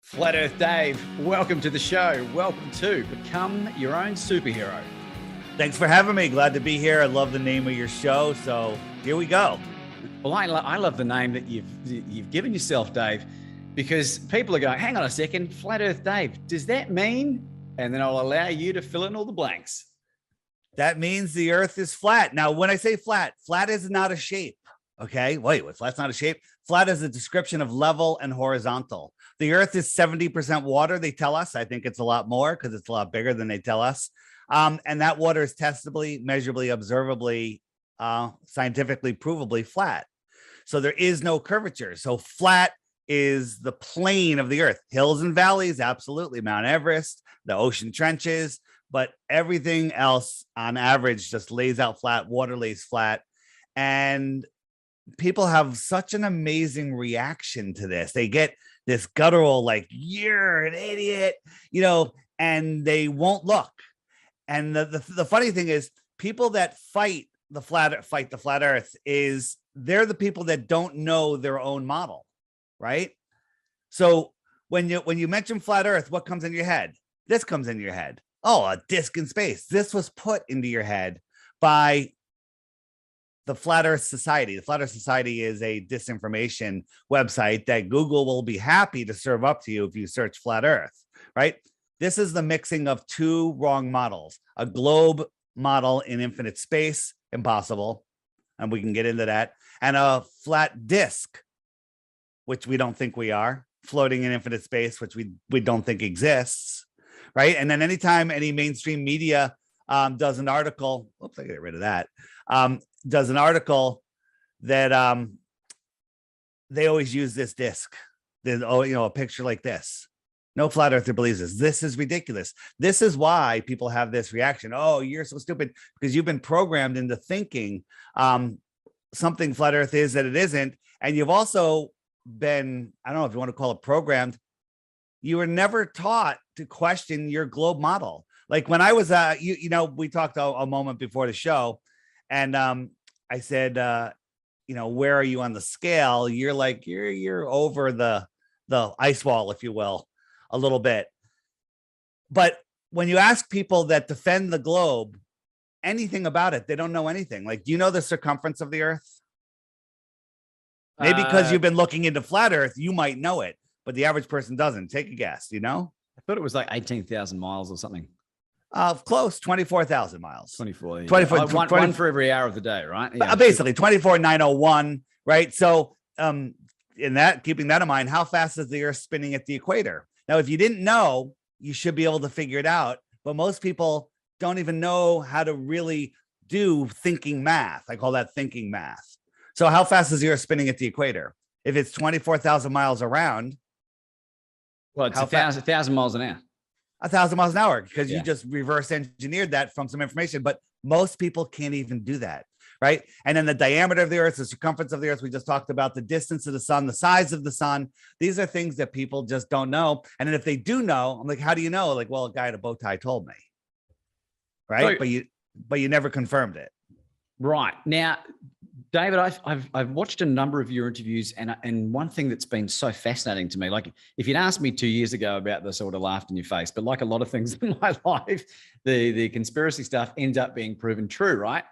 Flat Earth Dave, welcome to the show. Welcome to Become Your Own Superhero. Thanks for having me. Glad to be here. I love the name of your show. So here we go. Well, I love the name that you've given yourself, Dave, because people are going, hang on a second, Flat Earth Dave, does that mean? And then I'll allow you to fill in all the blanks. That means the earth is flat. Now, when I say flat, flat is not a shape. Okay. Wait, flat's not a shape. Flat is a description of level and horizontal. The earth is 70% water, they tell us. I think it's a lot more because it's a lot bigger than they tell us. And that water is testably, measurably, observably, scientifically, provably flat. So there is no curvature. So flat is the plane of the earth. Hills and valleys, absolutely. Mount Everest, the ocean trenches, but everything else on average just lays out flat. Water lays flat. And people have such an amazing reaction to this. They get this guttural, like, you're an idiot, and they won't look. And the funny thing is, people that fight the flat earth is they're the people that don't know their own model, right? So when you mention flat earth, what comes in your head? This comes in your head. Oh, a disc in space. This was put into your head by the Flat Earth Society. The Flat Earth Society is a disinformation website that Google will be happy to serve up to you if you search flat earth, right? This is the mixing of two wrong models, a globe model in infinite space, impossible. And we can get into that. And a flat disk, which we don't think we are, floating in infinite space, which we don't think exists, right? And then anytime any mainstream media does an article, oops, I get rid of that, does an article that they always use this disc. A picture like this. No flat earther believes this. This is ridiculous. This is why people have this reaction. Oh, you're so stupid, because you've been programmed into thinking something flat earth is that it isn't. And you've also been, I don't know if you want to call it programmed. You were never taught to question your globe model. Like when I was, we talked a moment before the show, and I said, where are you on the scale? You're like, you're over the ice wall, if you will, a little bit. But when you ask people that defend the globe anything about it, they don't know anything. Like, do you know the circumference of the earth? Maybe because you've been looking into flat earth, you might know it, but the average person doesn't. Take a guess, I thought it was like 18,000 miles or something. Close, 24,000 miles. 24. 24 one for every hour of the day, right? Yeah, basically 24,901, right? So keeping that in mind, how fast is the earth spinning at the equator? Now, if you didn't know, you should be able to figure it out. But most people don't even know how to really do thinking math. I call that thinking math. So how fast is the earth spinning at the equator? If it's 24,000 miles around. Well, it's 1,000 miles an hour. 1,000 miles an hour, because you just reverse engineered that from some information, but most people can't even do that, right? And then the diameter of the earth, the circumference of the earth, we just talked about the distance of the sun, the size of the sun. These are things that people just don't know. And then if they do know, I'm like, how do you know? Like, well, a guy in a bow tie told me, right? So, but you never confirmed it. Right. Now, David, I've watched a number of your interviews, and one thing that's been so fascinating to me, like if you'd asked me 2 years ago about this, I would have laughed in your face. But like a lot of things in my life, the conspiracy stuff ends up being proven true, right?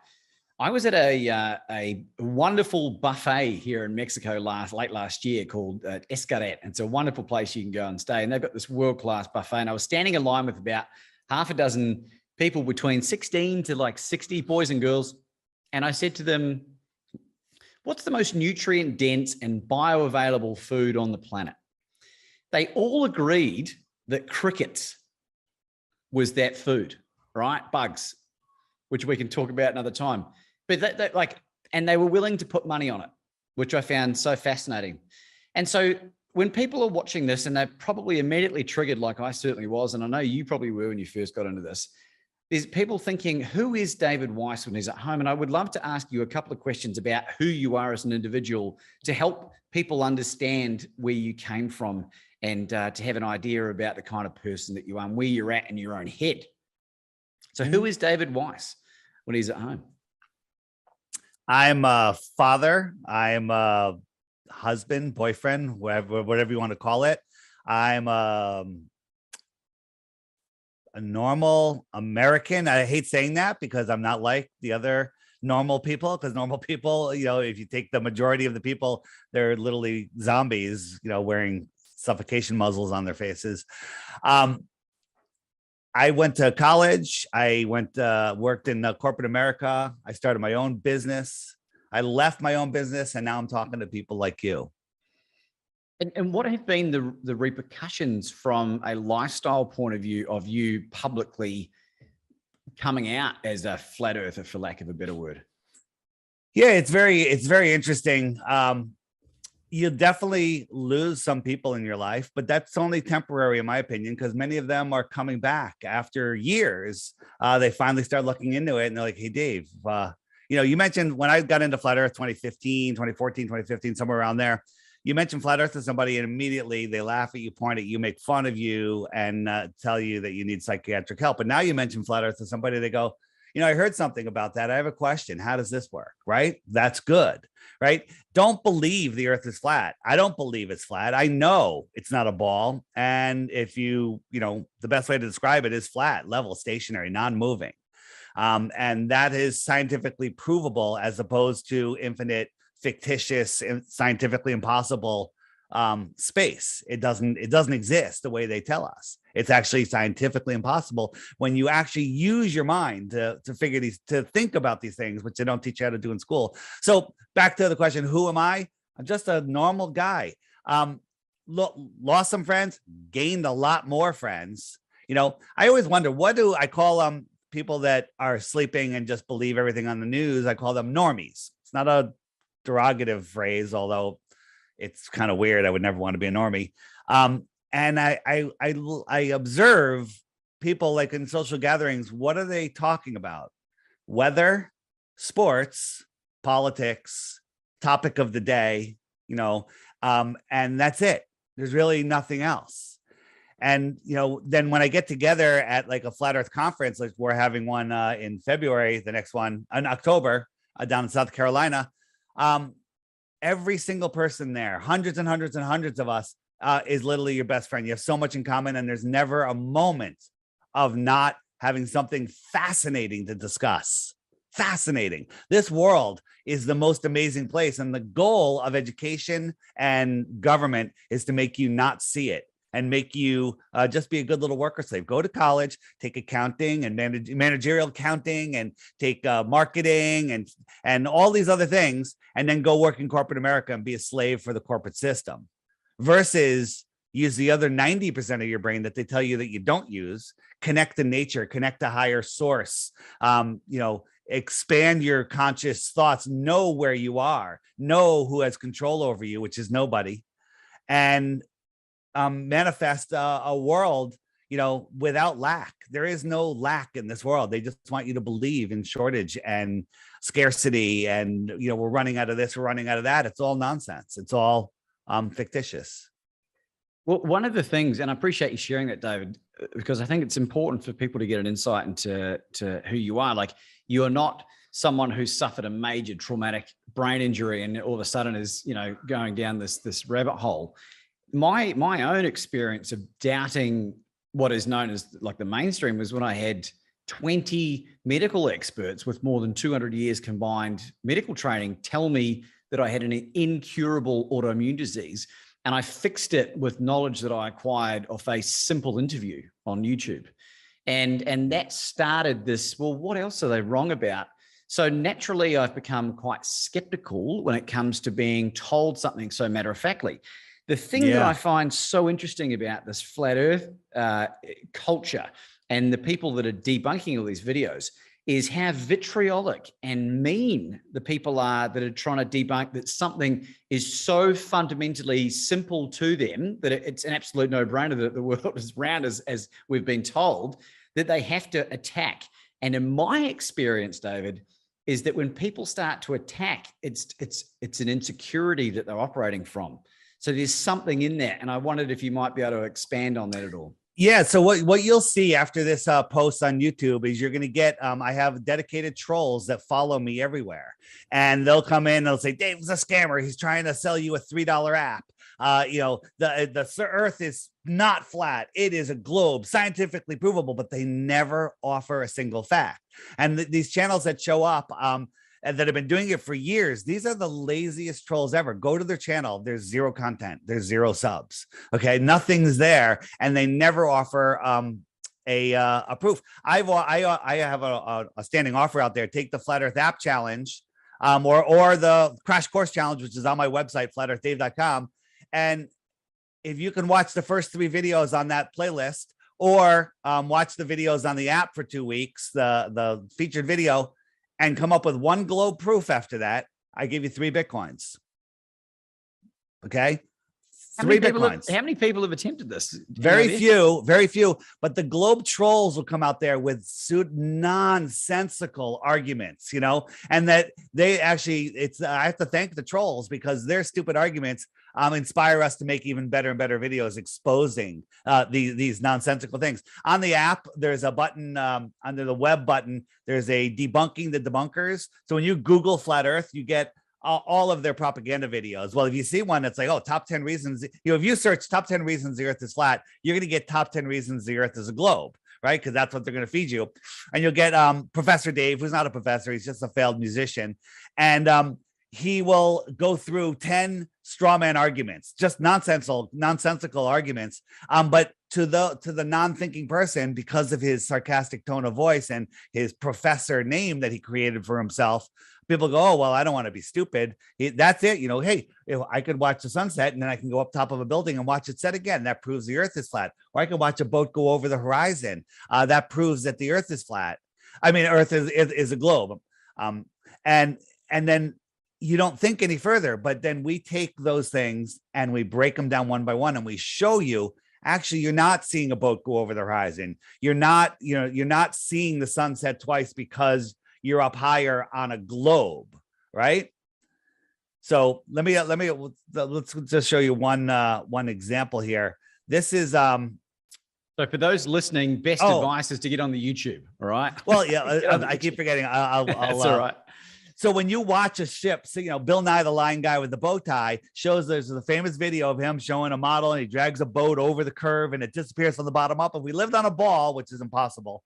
I was at a wonderful buffet here in Mexico late last year called Escaret. It's a wonderful place you can go and stay, and they've got this world-class buffet. And I was standing in line with about half a dozen people between 16 to like 60 boys and girls, and I said to them, what's the most nutrient dense and bioavailable food on the planet? They all agreed that crickets was that food, right? Bugs, which we can talk about another time. But and they were willing to put money on it, which I found so fascinating. And so when people are watching this, and they're probably immediately triggered, like I certainly was, and I know you probably were when you first got into this, there's people thinking, who is David Weiss when he's at home? And I would love to ask you a couple of questions about who you are as an individual to help people understand where you came from, and to have an idea about the kind of person that you are and where you're at in your own head. So who is David Weiss when he's at home? I'm a father. I'm a husband, boyfriend, whatever you want to call it. I'm a normal American. I hate saying that because I'm not like the other normal people, because normal people, if you take the majority of the people, they're literally zombies, wearing suffocation muzzles on their faces. I went to college. I worked in corporate America. I started my own business. I left my own business, and now I'm talking to people like you. And what have been the repercussions from a lifestyle point of view of you publicly coming out as a flat earther, for lack of a better word? Yeah, it's very interesting. You'll definitely lose some people in your life, but that's only temporary, in my opinion, because many of them are coming back after years. They finally start looking into it, and they're like, "Hey, Dave, you mentioned when I got into flat earth 2015, 2014, 2015, somewhere around there. You mentioned flat earth to somebody, and immediately they laugh at you, point at you, make fun of you, and tell you that you need psychiatric help. But now you mention flat earth to somebody, they go, I heard something about that. I have a question. How does this work? Right? That's good. Right? Don't believe the earth is flat. I don't believe it's flat. I know it's not a ball. And if the best way to describe it is flat, level, stationary, non-moving. And that is scientifically provable, as opposed to infinite, fictitious, and scientifically impossible space. It doesn't exist the way they tell us. It's actually scientifically impossible when you actually use your mind to think about these things, which they don't teach you how to do in school. So back to the question, who am I? I'm just a normal guy. Lost some friends, gained a lot more friends. I always wonder, what do I call people that are sleeping and just believe everything on the news? I call them normies. It's not a derogative phrase, although it's kind of weird. I would never want to be a normie. And I observe people, like in social gatherings. What are they talking about? Weather, sports, politics, topic of the day, and that's it. There's really nothing else. And, then when I get together at like a flat earth conference, like we're having one in February, the next one in October down in South Carolina, every single person there, hundreds and hundreds and hundreds of us, is literally your best friend. You have so much in common, and there's never a moment of not having something fascinating to discuss. Fascinating. This world is the most amazing place, and the goal of education and government is to make you not see it and make you just be a good little worker slave. Go to college, take accounting and managerial accounting, and take marketing and all these other things, and then go work in corporate America and be a slave for the corporate system, versus use the other 90% of your brain that they tell you that you don't use. Connect to nature, connect to higher source, expand your conscious thoughts, know where you are, know who has control over you, which is nobody, and manifest a world, without lack. There is no lack in this world. They just want you to believe in shortage and scarcity, and we're running out of this, we're running out of that. It's all nonsense. It's all fictitious. Well, one of the things, and I appreciate you sharing that, David, because I think it's important for people to get an insight into who you are. Like, you are not someone who suffered a major traumatic brain injury and all of a sudden is, going down this rabbit hole. My own experience of doubting what is known as like the mainstream was when I had 20 medical experts with more than 200 years combined medical training tell me that I had an incurable autoimmune disease. And I fixed it with knowledge that I acquired off a simple interview on YouTube. And that started this, well, what else are they wrong about? So naturally, I've become quite skeptical when it comes to being told something so matter-of-factly. The thing that I find so interesting about this flat earth culture and the people that are debunking all these videos is how vitriolic and mean the people are that are trying to debunk that something is so fundamentally simple to them that it's an absolute no-brainer that the world is round as we've been told, that they have to attack. And in my experience, David, is that when people start to attack, it's an insecurity that they're operating from. So there's something in there. And I wondered if you might be able to expand on that at all. Yeah. So what you'll see after this post on YouTube is you're going to get, I have dedicated trolls that follow me everywhere, and they'll come in, they'll say, Dave's a scammer. He's trying to sell you a $3 app. The Earth is not flat. It is a globe, scientifically provable, but they never offer a single fact. And these channels that show up, and that have been doing it for years, these are the laziest trolls ever. Go to their channel. There's zero content. There's zero subs. Okay, nothing's there, and they never offer a proof. I have a standing offer out there. Take the Flat Earth app challenge, or the crash course challenge, which is on my website, flatearthdave.com. And if you can watch the first 3 videos on that playlist, or watch the videos on the app for 2 weeks, the featured video, and come up with 1 globe proof after that, I give you 3 Bitcoins. Okay. How many people have attempted this? Very few. But the globe trolls will come out there with nonsensical arguments, and that they actually, I have to thank the trolls, because their stupid arguments inspire us to make even better and better videos exposing these nonsensical things. On the app, there's a button under the web button. There's a debunking the debunkers. So when you Google Flat Earth, you get all of their propaganda videos. Well, if you see one that's like, oh, top 10 reasons, if you search top 10 reasons the Earth is flat, you're going to get top 10 reasons the Earth is a globe, right? Because that's what they're going to feed you. And you'll get Professor Dave, who's not a professor, he's just a failed musician. And he will go through 10 straw man arguments, just nonsensical arguments. But to the non-thinking person, because of his sarcastic tone of voice and his professor name that he created for himself, people go, oh, well, I don't want to be stupid. That's it. Hey, if I could watch the sunset and then I can go up top of a building and watch it set again. That proves the Earth is flat. Or I can watch a boat go over the horizon. That proves that the Earth is flat. I mean, Earth is a globe. And then you don't think any further, but then we take those things and we break them down one by one, and we show you, actually, you're not seeing a boat go over the horizon. You're not seeing the sunset twice because you're up higher on a globe, right? So let's just show you one example here. This is so for those listening, best advice is to get on the YouTube. All right. Well, yeah, I keep forgetting. That's all right. So when you watch a ship, so, Bill Nye, the Lying Guy with the bow tie, shows there's a famous video of him showing a model, and he drags a boat over the curve and it disappears from the bottom up. If we lived on a ball, which is impossible,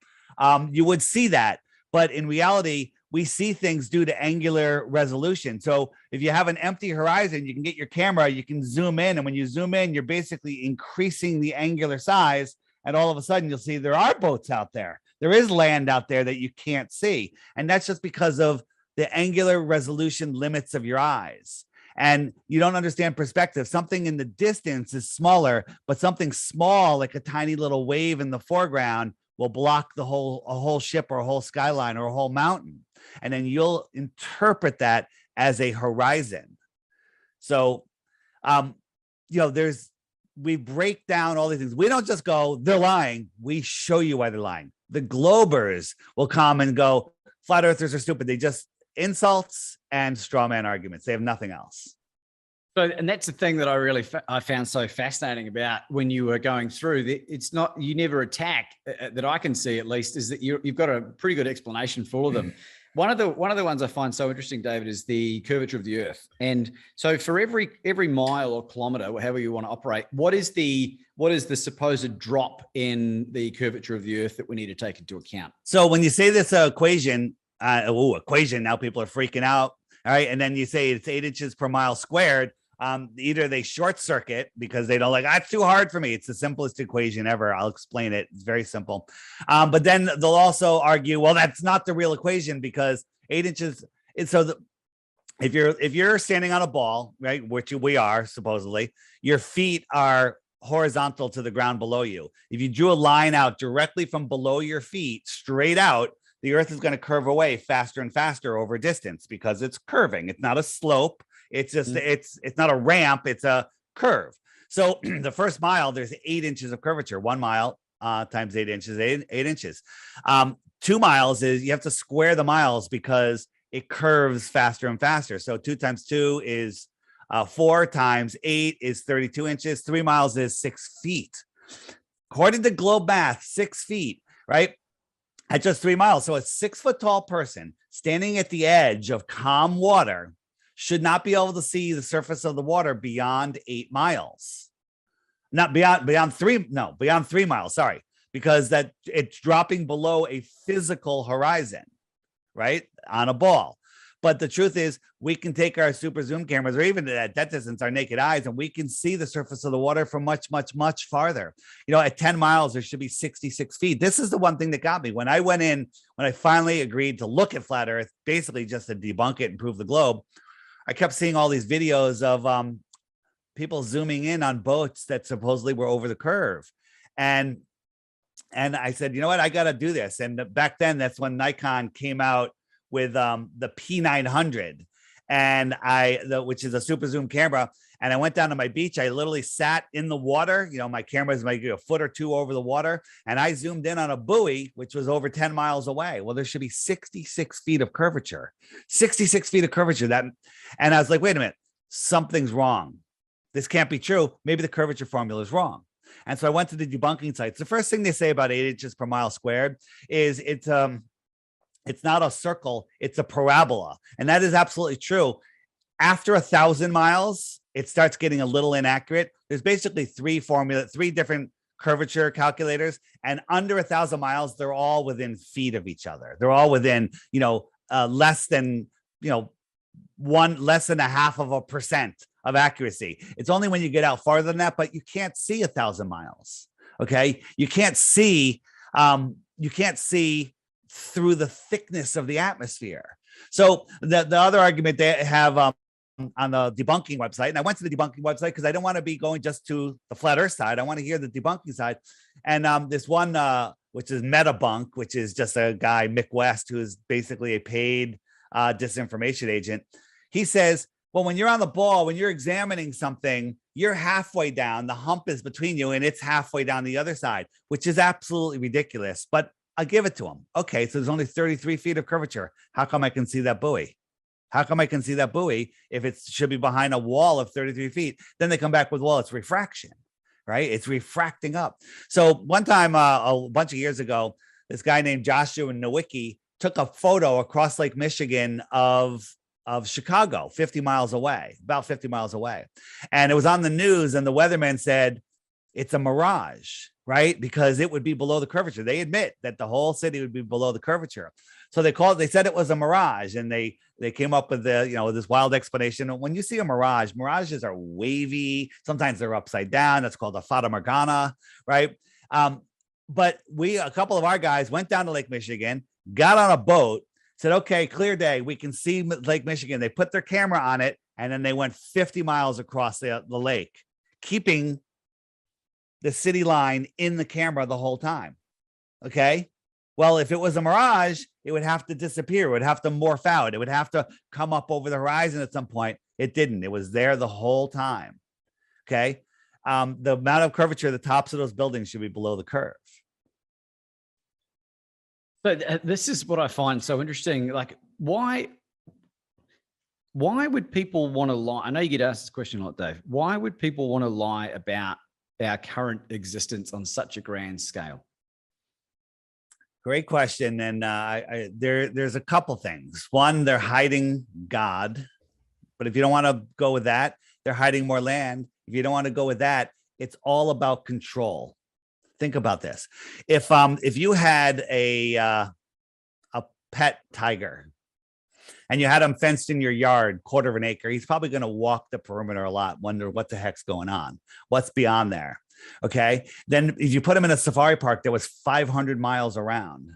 you would see that. But in reality, we see things due to angular resolution. So if you have an empty horizon, you can get your camera, you can zoom in. And when you zoom in, you're basically increasing the angular size. And all of a sudden, you'll see there are boats out there. There is land out there that you can't see. And that's just because of the angular resolution limits of your eyes. And you don't understand perspective. Something in the distance is smaller, but something small, like a tiny little wave in the foreground, will block a whole ship or a whole skyline or a whole mountain. And then you'll interpret that as a horizon. So, we break down all these things. We don't just go, they're lying. We show you why they're lying. The globers will come and go, flat earthers are stupid. They just insults and straw man arguments. They have nothing else. So, and that's the thing that I found so fascinating about when you were going through. It's not, you never attack, that I can see at least, is that you've got a pretty good explanation for all of them. One of the ones I find so interesting, David, is the curvature of the Earth. And so for every mile or kilometer, however you want to operate, what is the supposed drop in the curvature of the Earth that we need to take into account? So when you say this equation, now people are freaking out. All right. And then you say it's 8 inches per mile squared. Either they short circuit because they don't it's too hard for me. It's the simplest equation ever. I'll explain it. It's very simple. But then they'll also argue, well, that's not the real equation because 8 inches. If you're standing on a ball, right, which we are supposedly, your feet are horizontal to the ground below you. If you drew a line out directly from below your feet straight out, the Earth is going to curve away faster and faster over distance because it's curving. It's not a slope. It's just, it's not a ramp. It's a curve. So the first mile, there's 8 inches of curvature. 1 mile times 8 inches, 8 inches. 2 miles is, you have to square the miles because it curves faster and faster. So 2 times 2 is 4 times 8 is 32 inches. 3 miles is 6 feet. According to globe math, 6 feet, right? At just 3 miles. So a 6 foot tall person standing at the edge of calm water should not be able to see the surface of the water beyond 8 miles. Not beyond 3 miles, sorry, because that it's dropping below a physical horizon, right, on a ball. But the truth is, we can take our super zoom cameras, or even at that distance, our naked eyes, and we can see the surface of the water from much, much, much farther. You know, at 10 miles, there should be 66 feet. This is the one thing that got me. When I finally agreed to look at flat Earth, basically just to debunk it and prove the globe, I kept seeing all these videos of people zooming in on boats that supposedly were over the curve. And I said, you know what, I got to do this. And back then, that's when Nikon came out with the P900, and which is a super zoom camera. And I went down to my beach. I literally sat in the water. You know, my camera is maybe a foot or two over the water, and I zoomed in on a buoy, which was over 10 miles away. Well, there should be 66 feet of curvature, 66 feet of curvature. And I was like, wait a minute, something's wrong. This can't be true. Maybe the curvature formula is wrong. And so I went to the debunking sites. The first thing they say about 8 inches per mile squared is it's not a circle, it's a parabola. And that is absolutely true. After 1,000 miles, it starts getting a little inaccurate. There's basically three different curvature calculators. And under 1,000 miles, they're all within feet of each other. They're all within, less than a half of a percent of accuracy. It's only when you get out farther than that, but you can't see 1,000 miles. Okay. You can't see through the thickness of the atmosphere. So the other argument they have on the debunking website, and I went to the debunking website because I didn't want to be going just to the flat earth side. I want to hear the debunking side. And this one, which is Metabunk, which is just a guy, Mick West, who is basically a paid disinformation agent. He says, well, when you're on the ball, when you're examining something, you're halfway down, the hump is between you, and it's halfway down the other side, which is absolutely ridiculous. But I'll give it to him. Okay, so there's only 33 feet of curvature. How come I can see that buoy? How come I can see that buoy if it should be behind a wall of 33 feet? Then they come back with, well, it's refraction, right? It's refracting up. So one time, a bunch of years ago, this guy named Joshua Nowicki took a photo across Lake Michigan of Chicago, about 50 miles away. And it was on the news, and the weatherman said, it's a mirage, right? Because it would be below the curvature. They admit that the whole city would be below the curvature. So they said it was a mirage, and they came up with this wild explanation. When you see a mirage, mirages are wavy. Sometimes they're upside down. That's called a fata morgana, right? But a couple of our guys went down to Lake Michigan, got on a boat, said, okay, clear day. We can see Lake Michigan. They put their camera on it, and then they went 50 miles across the lake, keeping the city line in the camera the whole time. Okay. Well, if it was a mirage, it would have to disappear. It would have to morph out. It would have to come up over the horizon at some point. It didn't. It was there the whole time. Okay. The amount of curvature, the tops of those buildings should be below the curve. But this is what I find so interesting. Like, why would people want to lie? I know you get asked this question a lot, Dave. Why would people want to lie about our current existence on such a grand scale? Great question. And there's a couple things. One, they're hiding God. But if you don't want to go with that, they're hiding more land. If you don't want to go with that, it's all about control. Think about this. If you had a pet tiger and you had him fenced in your yard, 1/4 of an acre, he's probably going to walk the perimeter a lot, wonder what the heck's going on, what's beyond there. Okay. Then if you put him in a safari park that was 500 miles around,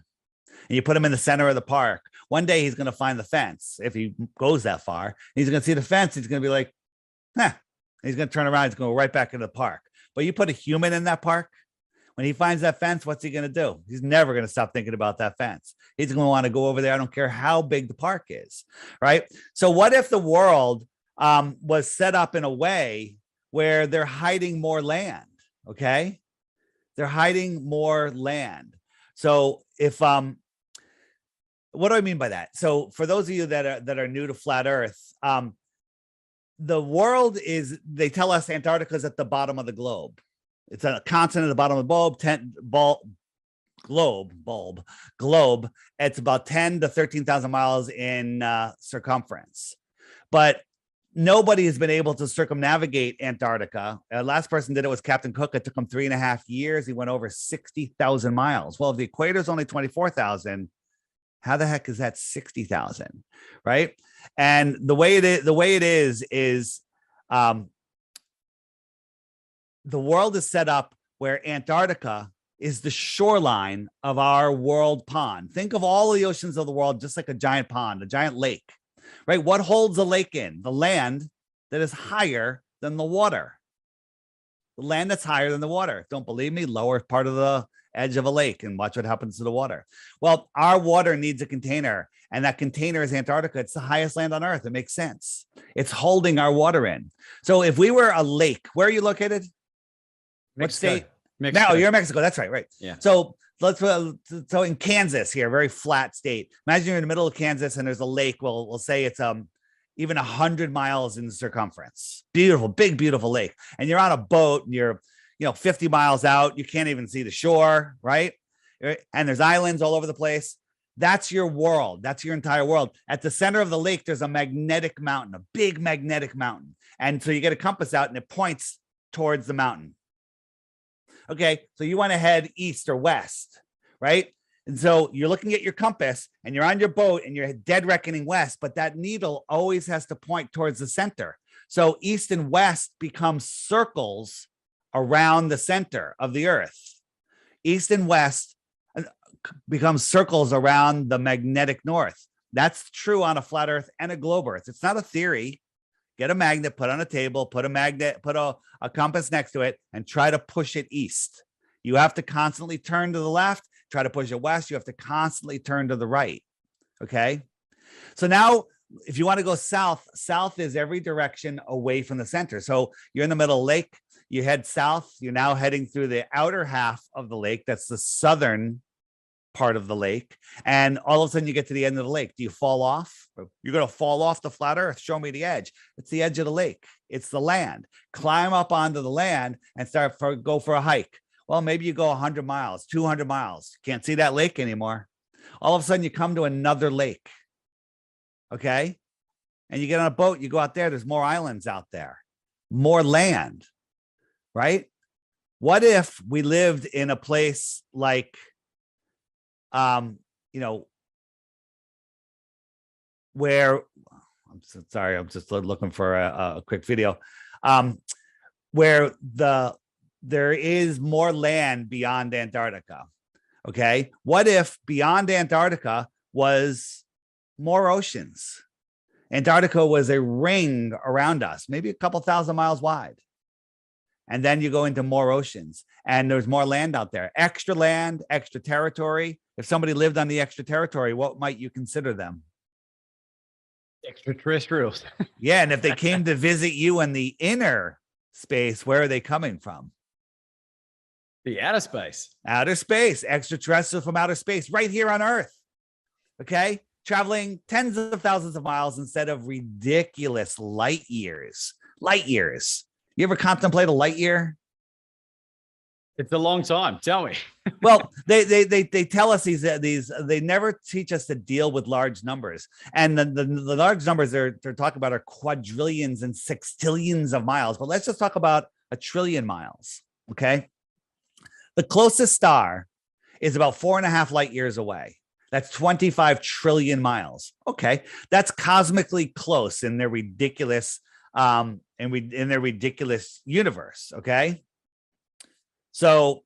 and you put him in the center of the park, one day he's going to find the fence. If he goes that far, he's going to see the fence. He's going to be like, he's going to turn around. He's going to go right back into the park. But you put a human in that park, when he finds that fence, what's he going to do? He's never going to stop thinking about that fence. He's going to want to go over there. I don't care how big the park is, right? So what if the world was set up in a way where they're hiding more land, okay? They're hiding more land. So if, what do I mean by that? So for those of you that are new to flat Earth, the world they tell us Antarctica is at the bottom of the globe. It's a continent at the bottom of the globe. It's about 10 to 13,000 miles in circumference. But nobody has been able to circumnavigate Antarctica. Last person did it was Captain Cook. It took him 3.5 years. He went over 60,000 miles. Well, if the equator is only 24,000, how the heck is that 60,000? Right. And the way it is the world is set up where Antarctica is the shoreline of our world pond. Think of all the oceans of the world just like a giant pond, a giant lake, right? What holds a lake in? The land that is higher than the water. The land that's higher than the water. Don't believe me? Lower part of the edge of a lake and watch what happens to the water. Well, our water needs a container, and that container is Antarctica. It's the highest land on Earth. It makes sense. It's holding our water in. So if we were a lake, where are you located? What state? Mexico. No, you're in Mexico. That's right. Right. Yeah. So so in Kansas here, very flat state. Imagine you're in the middle of Kansas and there's a lake. Well, we'll say it's even 100 miles in circumference. Beautiful, big, beautiful lake. And you're on a boat and you're 50 miles out. You can't even see the shore, right? And there's islands all over the place. That's your world. That's your entire world. At the center of the lake, there's a magnetic mountain, a big magnetic mountain. And so you get a compass out and it points towards the mountain. Okay, so you want to head east or west, right? And so you're looking at your compass and you're on your boat and you're dead reckoning west, but that needle always has to point towards the center. So east and west become circles around the center of the earth. East and west become circles around the magnetic north. That's true on a flat earth and a globe earth. It's not a theory. Get a magnet, put on a table, put a compass next to it, and try to push it east. You have to constantly turn to the left, try to push it west. You have to constantly turn to the right. Okay. So now, if you want to go south, south is every direction away from the center. So you're in the middle of the lake, you head south, you're now heading through the outer half of the lake. That's the southern part of the lake. And all of a sudden you get to the end of the lake. Do you fall off? You're going to fall off the flat earth. Show me the edge. It's the edge of the lake. It's the land. Climb up onto the land and go for a hike. Well, maybe you go 100 miles, 200 miles. Can't see that lake anymore. All of a sudden you come to another lake. Okay. And you get on a boat, you go out there. There's more islands out there, more land, right? What if we lived in a place like, where I'm so sorry, I'm just looking for a quick video, where there is more land beyond Antarctica. Okay. What if beyond Antarctica was more oceans? Antarctica was a ring around us, maybe a couple thousand miles wide. And then you go into more oceans and there's more land out there, extra land, extra territory. If somebody lived on the extra territory, what might you consider them? Extraterrestrials. Yeah. And if they came to visit you in the inner space, where are they coming from? The outer space. Outer space, extraterrestrial from outer space, right here on Earth. Okay. Traveling tens of thousands of miles instead of ridiculous light years. Light years. You ever contemplate a light year? It's a long time. Tell me. Well, they tell us these they never teach us to deal with large numbers, and the large numbers they're talking about are quadrillions and sextillions of miles. But let's just talk about a trillion miles. Okay, the closest star is about 4.5 light years away. That's 25 trillion miles. Okay, that's cosmically close in their ridiculous in their ridiculous universe. Okay. So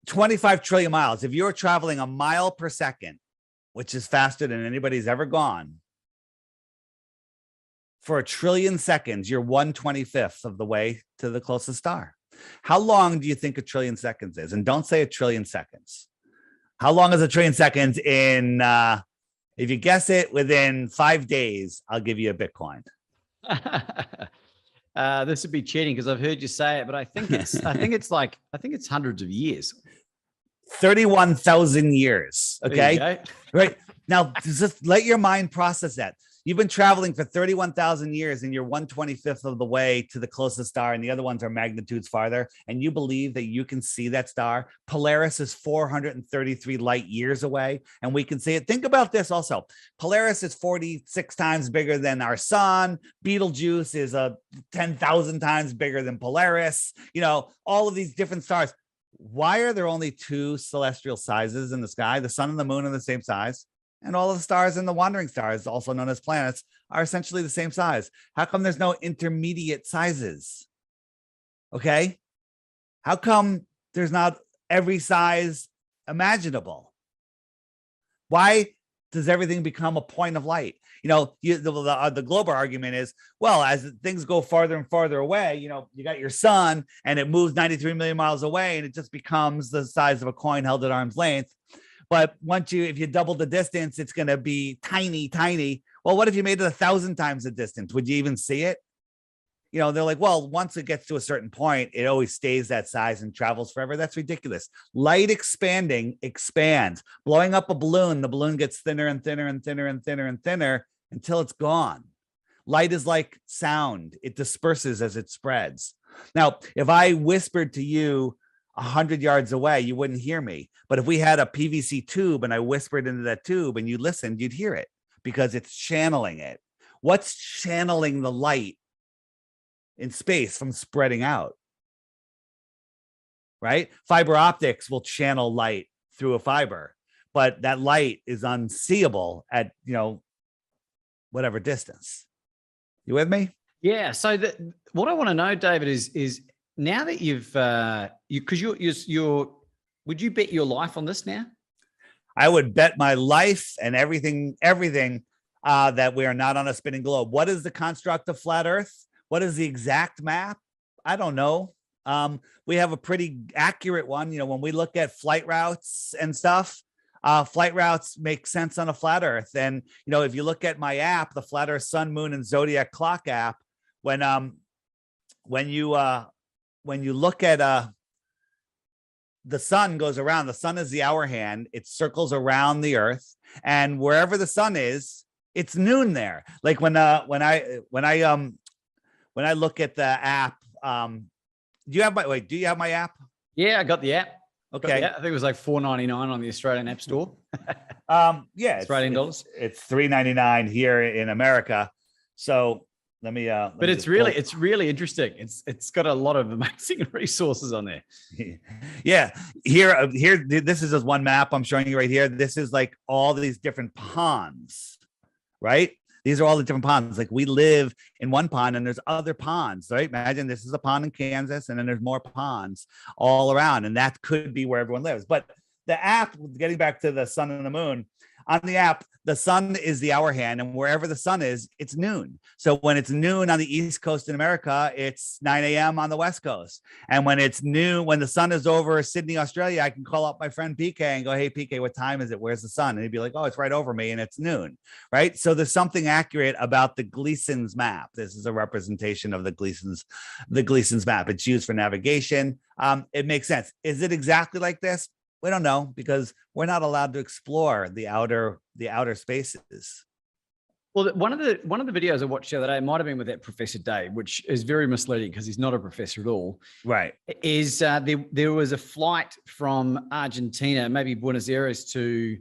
25 trillion miles. If you're traveling a mile per second, which is faster than anybody's ever gone, for a trillion seconds, you're 1/25th of the way to the closest star. How long do you think a trillion seconds is? And don't say a trillion seconds. How long is a trillion seconds in, if you guess it within 5 days, I'll give you a Bitcoin. This would be cheating because I've heard you say it, but I think it's hundreds of years. 31,000 years. Okay. There you go. Right. Now, just let your mind process that. You've been traveling for 31,000 years and you're 1/25th of the way to the closest star, and the other ones are magnitudes farther. And you believe that you can see that star. Polaris is 433 light years away, and we can see it. Think about this also. Polaris is 46 times bigger than our sun. Betelgeuse is 10,000 times bigger than Polaris. You know, all of these different stars. Why are there only two celestial sizes in the sky? The sun and the moon are the same size. And all of the stars and the wandering stars, also known as planets, are essentially the same size. How come there's no intermediate sizes? Okay. How come there's not every size imaginable? Why does everything become a point of light? You know, the global argument is, well, as things go farther and farther away, you know, you got your sun and it moves 93 million miles away and it just becomes the size of a coin held at arm's length. But if you double the distance, it's going to be tiny, tiny. Well, what if you made it 1,000 times the distance? Would you even see it? You know, they're like, well, once it gets to a certain point, it always stays that size and travels forever. That's ridiculous. Light expanding expands. Blowing up a balloon, the balloon gets thinner and thinner and thinner and thinner and thinner until it's gone. Light is like sound. It disperses as it spreads. Now, if I whispered to you 100 yards away, you wouldn't hear me. But if we had a PVC tube and I whispered into that tube and you listened, you'd hear it because it's channeling it. What's channeling the light in space from spreading out? Right? Fiber optics will channel light through a fiber, but that light is unseeable at, you know, whatever distance. You with me? Yeah. So what I want to know, David, is now that you've would you bet your life on this now? I would bet my life and everything that we are not on a spinning globe. What is the construct of flat Earth? What is the exact map? I don't know. We have a pretty accurate one. You know, when we look at flight routes and stuff, flight routes make sense on a flat Earth. And, you know, if you look at my app, the Flat Earth Sun, Moon, and Zodiac Clock app, when you look at the sun goes around, the sun is the hour hand. It circles around the Earth, and wherever the sun is, it's noon there. Like when I look at the app, do you have my app? Yeah, I got the app. Okay. I think it was like $4.99 on the Australian App Store. Yeah, Australian dollars. It's $3.99 here in America. So let me. But it's really interesting. It's got a lot of amazing resources on there. Yeah, here. This is just one map I'm showing you right here. This is like all these different ponds, right? These are all the different ponds. Like we live in one pond and there's other ponds, right? Imagine this is a pond in Kansas and then there's more ponds all around. And that could be where everyone lives. But the app, getting back to the sun and the moon, on the app, the sun is the hour hand, and wherever the sun is, it's noon. So when it's noon on the East Coast in America, it's 9 a.m. on the West Coast. And when it's noon, when the sun is over Sydney, Australia, I can call up my friend PK and go, hey, PK, what time is it? Where's the sun? And he'd be like, oh, it's right over me, and it's noon, right? So there's something accurate about the Gleason's map. This is a representation of the Gleason's map. It's used for navigation. It makes sense. Is it exactly like this? We don't know because we're not allowed to explore the outer spaces. Well, one of the videos I watched the other day, might have been with that Professor Dave, which is very misleading because he's not a professor at all. Right. Is there was a flight from Argentina, maybe Buenos Aires to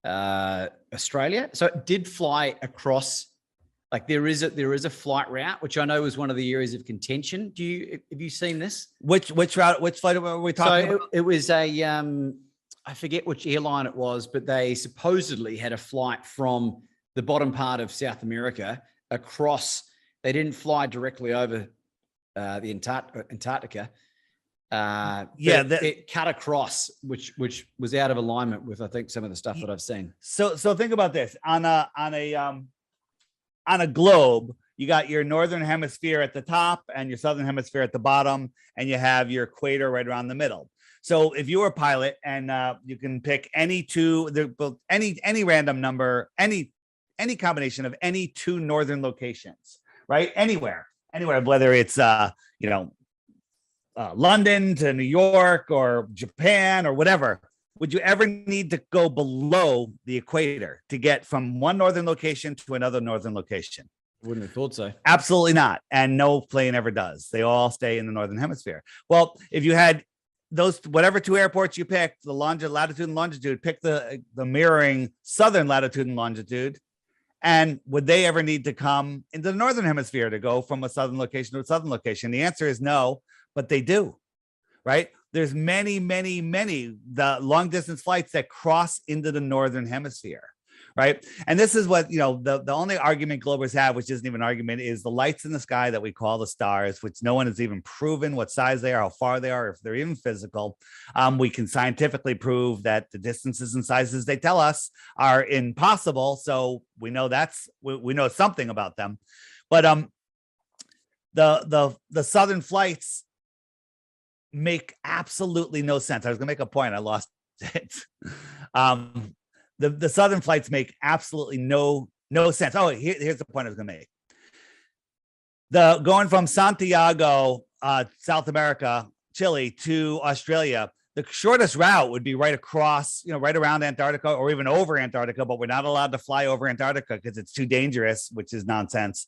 Australia. So it did fly across. Like there is a flight route, which I know was one of the areas of contention. Have you seen this? Which route? Which flight were we talking about? It was a I forget which airline it was, but they supposedly had a flight from the bottom part of South America across. They didn't fly directly over the Antarctica. It cut across, which was out of alignment with I think some of the stuff that I've seen. So think about this on a globe. You got your northern hemisphere at the top and your southern hemisphere at the bottom, and you have your equator right around the middle. So if you were a pilot and you can pick any random number, any combination of any two northern locations, right? Anywhere, whether it's London to New York or Japan or whatever, would you ever need to go below the equator to get from one northern location to another northern location? Wouldn't have thought so. Absolutely not. And no plane ever does. They all stay in the northern hemisphere. Well, if you had those, whatever two airports you picked, the latitude and longitude, pick the mirroring southern latitude and longitude. And would they ever need to come into the northern hemisphere to go from a southern location to a southern location? The answer is no, but they do, right? There's many, many, many the long distance flights that cross into the northern hemisphere, right? And this is what, the only argument Globers have, which isn't even an argument, is the lights in the sky that we call the stars, which no one has even proven what size they are, how far they are, if they're even physical. We can scientifically prove that the distances and sizes they tell us are impossible. So we know we know something about them. But the southern flights make absolutely no sense. I was gonna make a point, I lost it. The southern flights make absolutely no sense. Oh, here's the point I was gonna make. Going from Santiago, South America, Chile, to Australia, the shortest route would be right across, right around Antarctica or even over Antarctica, but we're not allowed to fly over Antarctica because it's too dangerous, which is nonsense.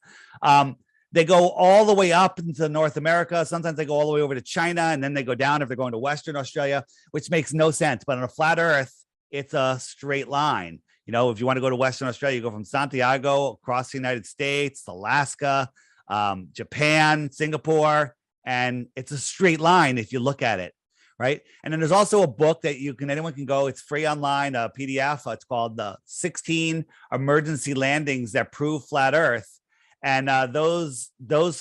They go all the way up into North America. Sometimes they go all the way over to China, and then they go down if they're going to Western Australia, which makes no sense. But on a flat Earth, it's a straight line. If you want to go to Western Australia, you go from Santiago across the United States, Alaska, Japan, Singapore, and it's a straight line if you look at it, right? And then there's also a book that anyone can go. It's free online, a PDF. It's called the 16 Emergency Landings That Prove Flat Earth. And those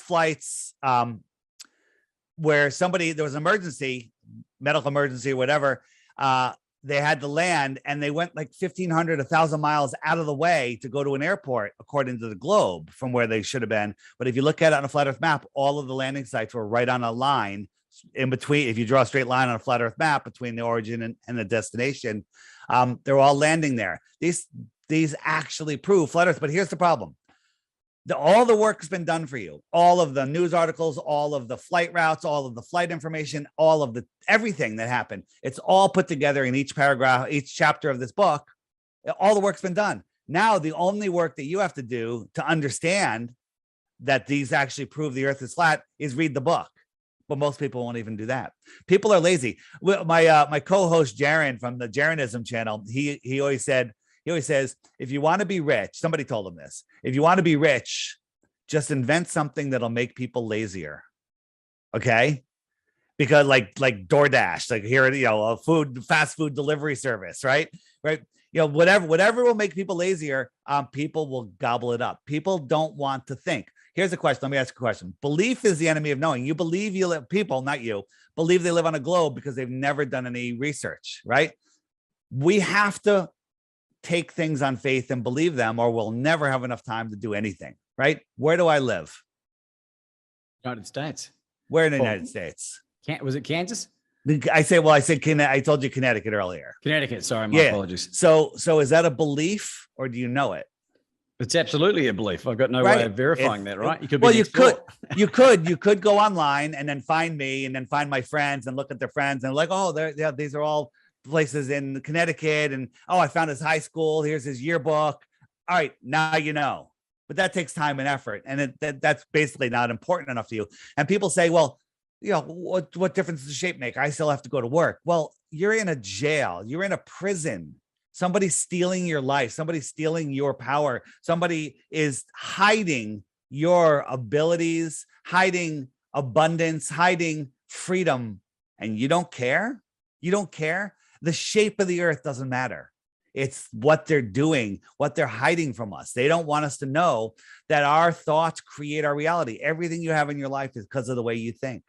flights where there was an emergency, medical emergency or whatever, they had to land, and they went like 1,500, 1,000 miles out of the way to go to an airport, according to the globe, from where they should have been. But if you look at it on a flat Earth map, all of the landing sites were right on a line in between. If you draw a straight line on a flat Earth map between the origin and the destination, they're all landing there. These actually prove flat Earth. But here's the problem. All the work has been done for you. All of the news articles, all of the flight routes, all of the flight information, all of everything that happened. It's all put together in each paragraph, each chapter of this book. All the work's been done. Now, the only work that you have to do to understand that these actually prove the Earth is flat is read the book. But most people won't even do that. People are lazy. My co-host Jaron from the Jaronism channel, he always says, if you want to be rich, somebody told him this, if you want to be rich, just invent something that'll make people lazier. Okay. Because like DoorDash, like here, a fast food delivery service, right? Whatever will make people lazier, people will gobble it up. People don't want to think. Here's a question. Let me ask a question. Belief is the enemy of knowing. You believe people, not you, believe they live on a globe because they've never done any research, right? We have to take things on faith and believe them, or we'll never have enough time to do anything, right? Where do I live? United States. Where in the United States? Was it Kansas? I told you Connecticut earlier. Connecticut. Sorry, my apologies. So is that a belief, or do you know it? It's absolutely a belief. I've got no way of verifying that, right? You could go online and then find me and then find my friends and look at their friends and like, oh, these are all places in Connecticut, and I found his high school. Here's his yearbook. All right, now you know. But that takes time and effort, and that's basically not important enough to you. And people say, well, what difference does the shape make? I still have to go to work. Well, you're in a jail. You're in a prison. Somebody's stealing your life. Somebody's stealing your power. Somebody is hiding your abilities, hiding abundance, hiding freedom, and you don't care? You don't care? The shape of the Earth doesn't matter. It's what they're doing, what they're hiding from us. They don't want us to know that our thoughts create our reality. Everything you have in your life is because of the way you think.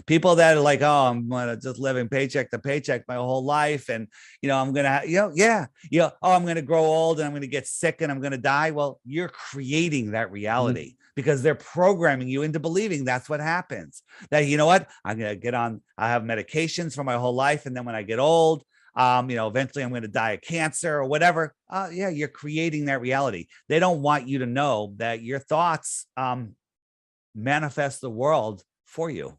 People that are like, oh, I'm gonna just living paycheck to paycheck my whole life, and I'm gonna, I'm gonna grow old and I'm gonna get sick and I'm gonna die. Well, you're creating that reality because they're programming you into believing that's what happens. That I'm gonna get on. I have medications for my whole life, and then when I get old, eventually I'm going to die of cancer or whatever. You're creating that reality. They don't want you to know that your thoughts manifest the world for you.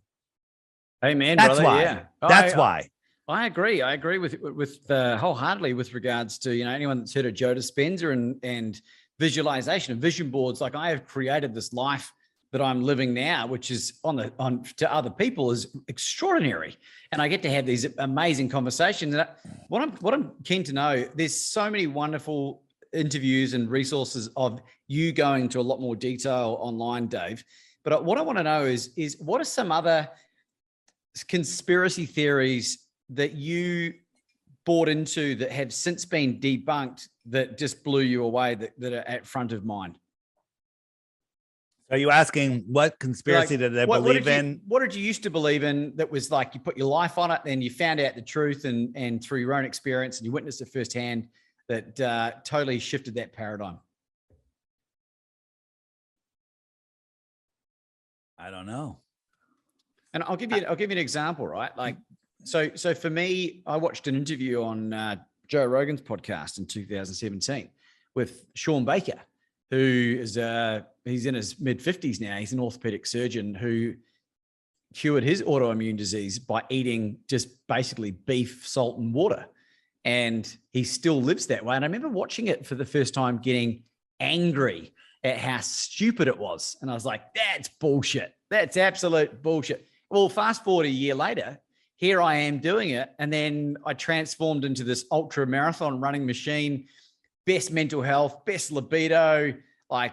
Amen, That's brother. why. Yeah. That's why. I agree. I agree with wholeheartedly with regards to, anyone that's heard of Joe Dispenza and visualization and vision boards. Like, I have created this life that I'm living now, which is on to other people, is extraordinary. And I get to have these amazing conversations. And what I'm keen to know, there's so many wonderful interviews and resources of you going into a lot more detail online, Dave. But what I want to know is what are some other conspiracy theories that you bought into that have since been debunked that just blew you away, that are at front of mind? Are you asking what conspiracy did I believe in? What did you used to believe in that was like you put your life on it, then you found out the truth and through your own experience and you witnessed it firsthand that totally shifted that paradigm? I don't know. And I'll give you an example, right? Like, so for me, I watched an interview on Joe Rogan's podcast in 2017 with Sean Baker, who is he's in his mid-50s now. He's an orthopedic surgeon who cured his autoimmune disease by eating just basically beef, salt, and water. And he still lives that way. And I remember watching it for the first time, getting angry at how stupid it was. And I was like, that's bullshit. That's absolute bullshit. Well, fast forward a year later, here I am doing it. And then I transformed into this ultra marathon running machine, best mental health, best libido, like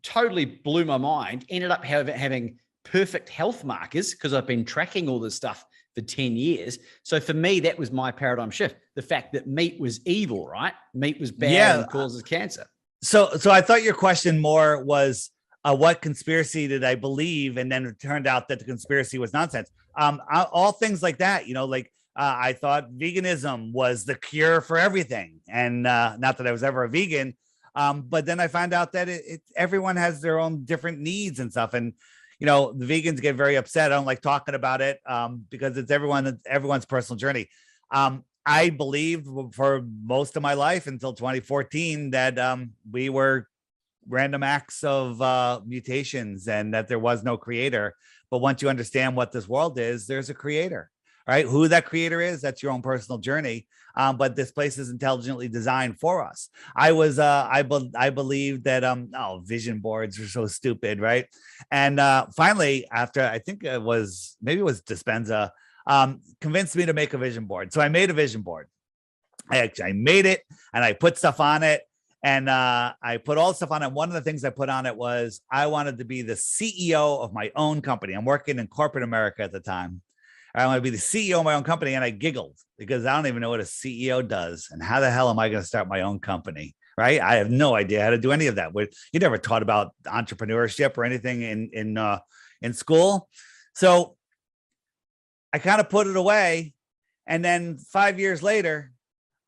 totally blew my mind. Ended up having perfect health markers because I've been tracking all this stuff for 10 years. So for me, that was my paradigm shift. The fact that meat was evil, right? Meat was bad and causes cancer. So I thought your question more was what conspiracy did I believe? And then it turned out that the conspiracy was nonsense. All things like that, I thought veganism was the cure for everything. And not that I was ever a vegan, but then I found out that everyone has their own different needs and stuff. And, the vegans get very upset. I don't like talking about it because it's everyone's personal journey. I believed for most of my life until 2014 that we were random acts of mutations and that there was no creator. But once you understand what this world is, there's a creator, right? Who that creator is, that's your own personal journey. But this place is intelligently designed for us. I believed that vision boards are so stupid, right? And finally, after I think maybe it was Dispenza, convinced me to make a vision board. So I made a vision board. I made it and I put stuff on it. And I put all the stuff on it. One of the things I put on it was I wanted to be the CEO of my own company. I'm working in corporate America at the time. I want to be the CEO of my own company. And I giggled because I don't even know what a CEO does. And how the hell am I going to start my own company? Right. I have no idea how to do any of that. You never taught about entrepreneurship or anything in school. So I kind of put it away. And then 5 years later,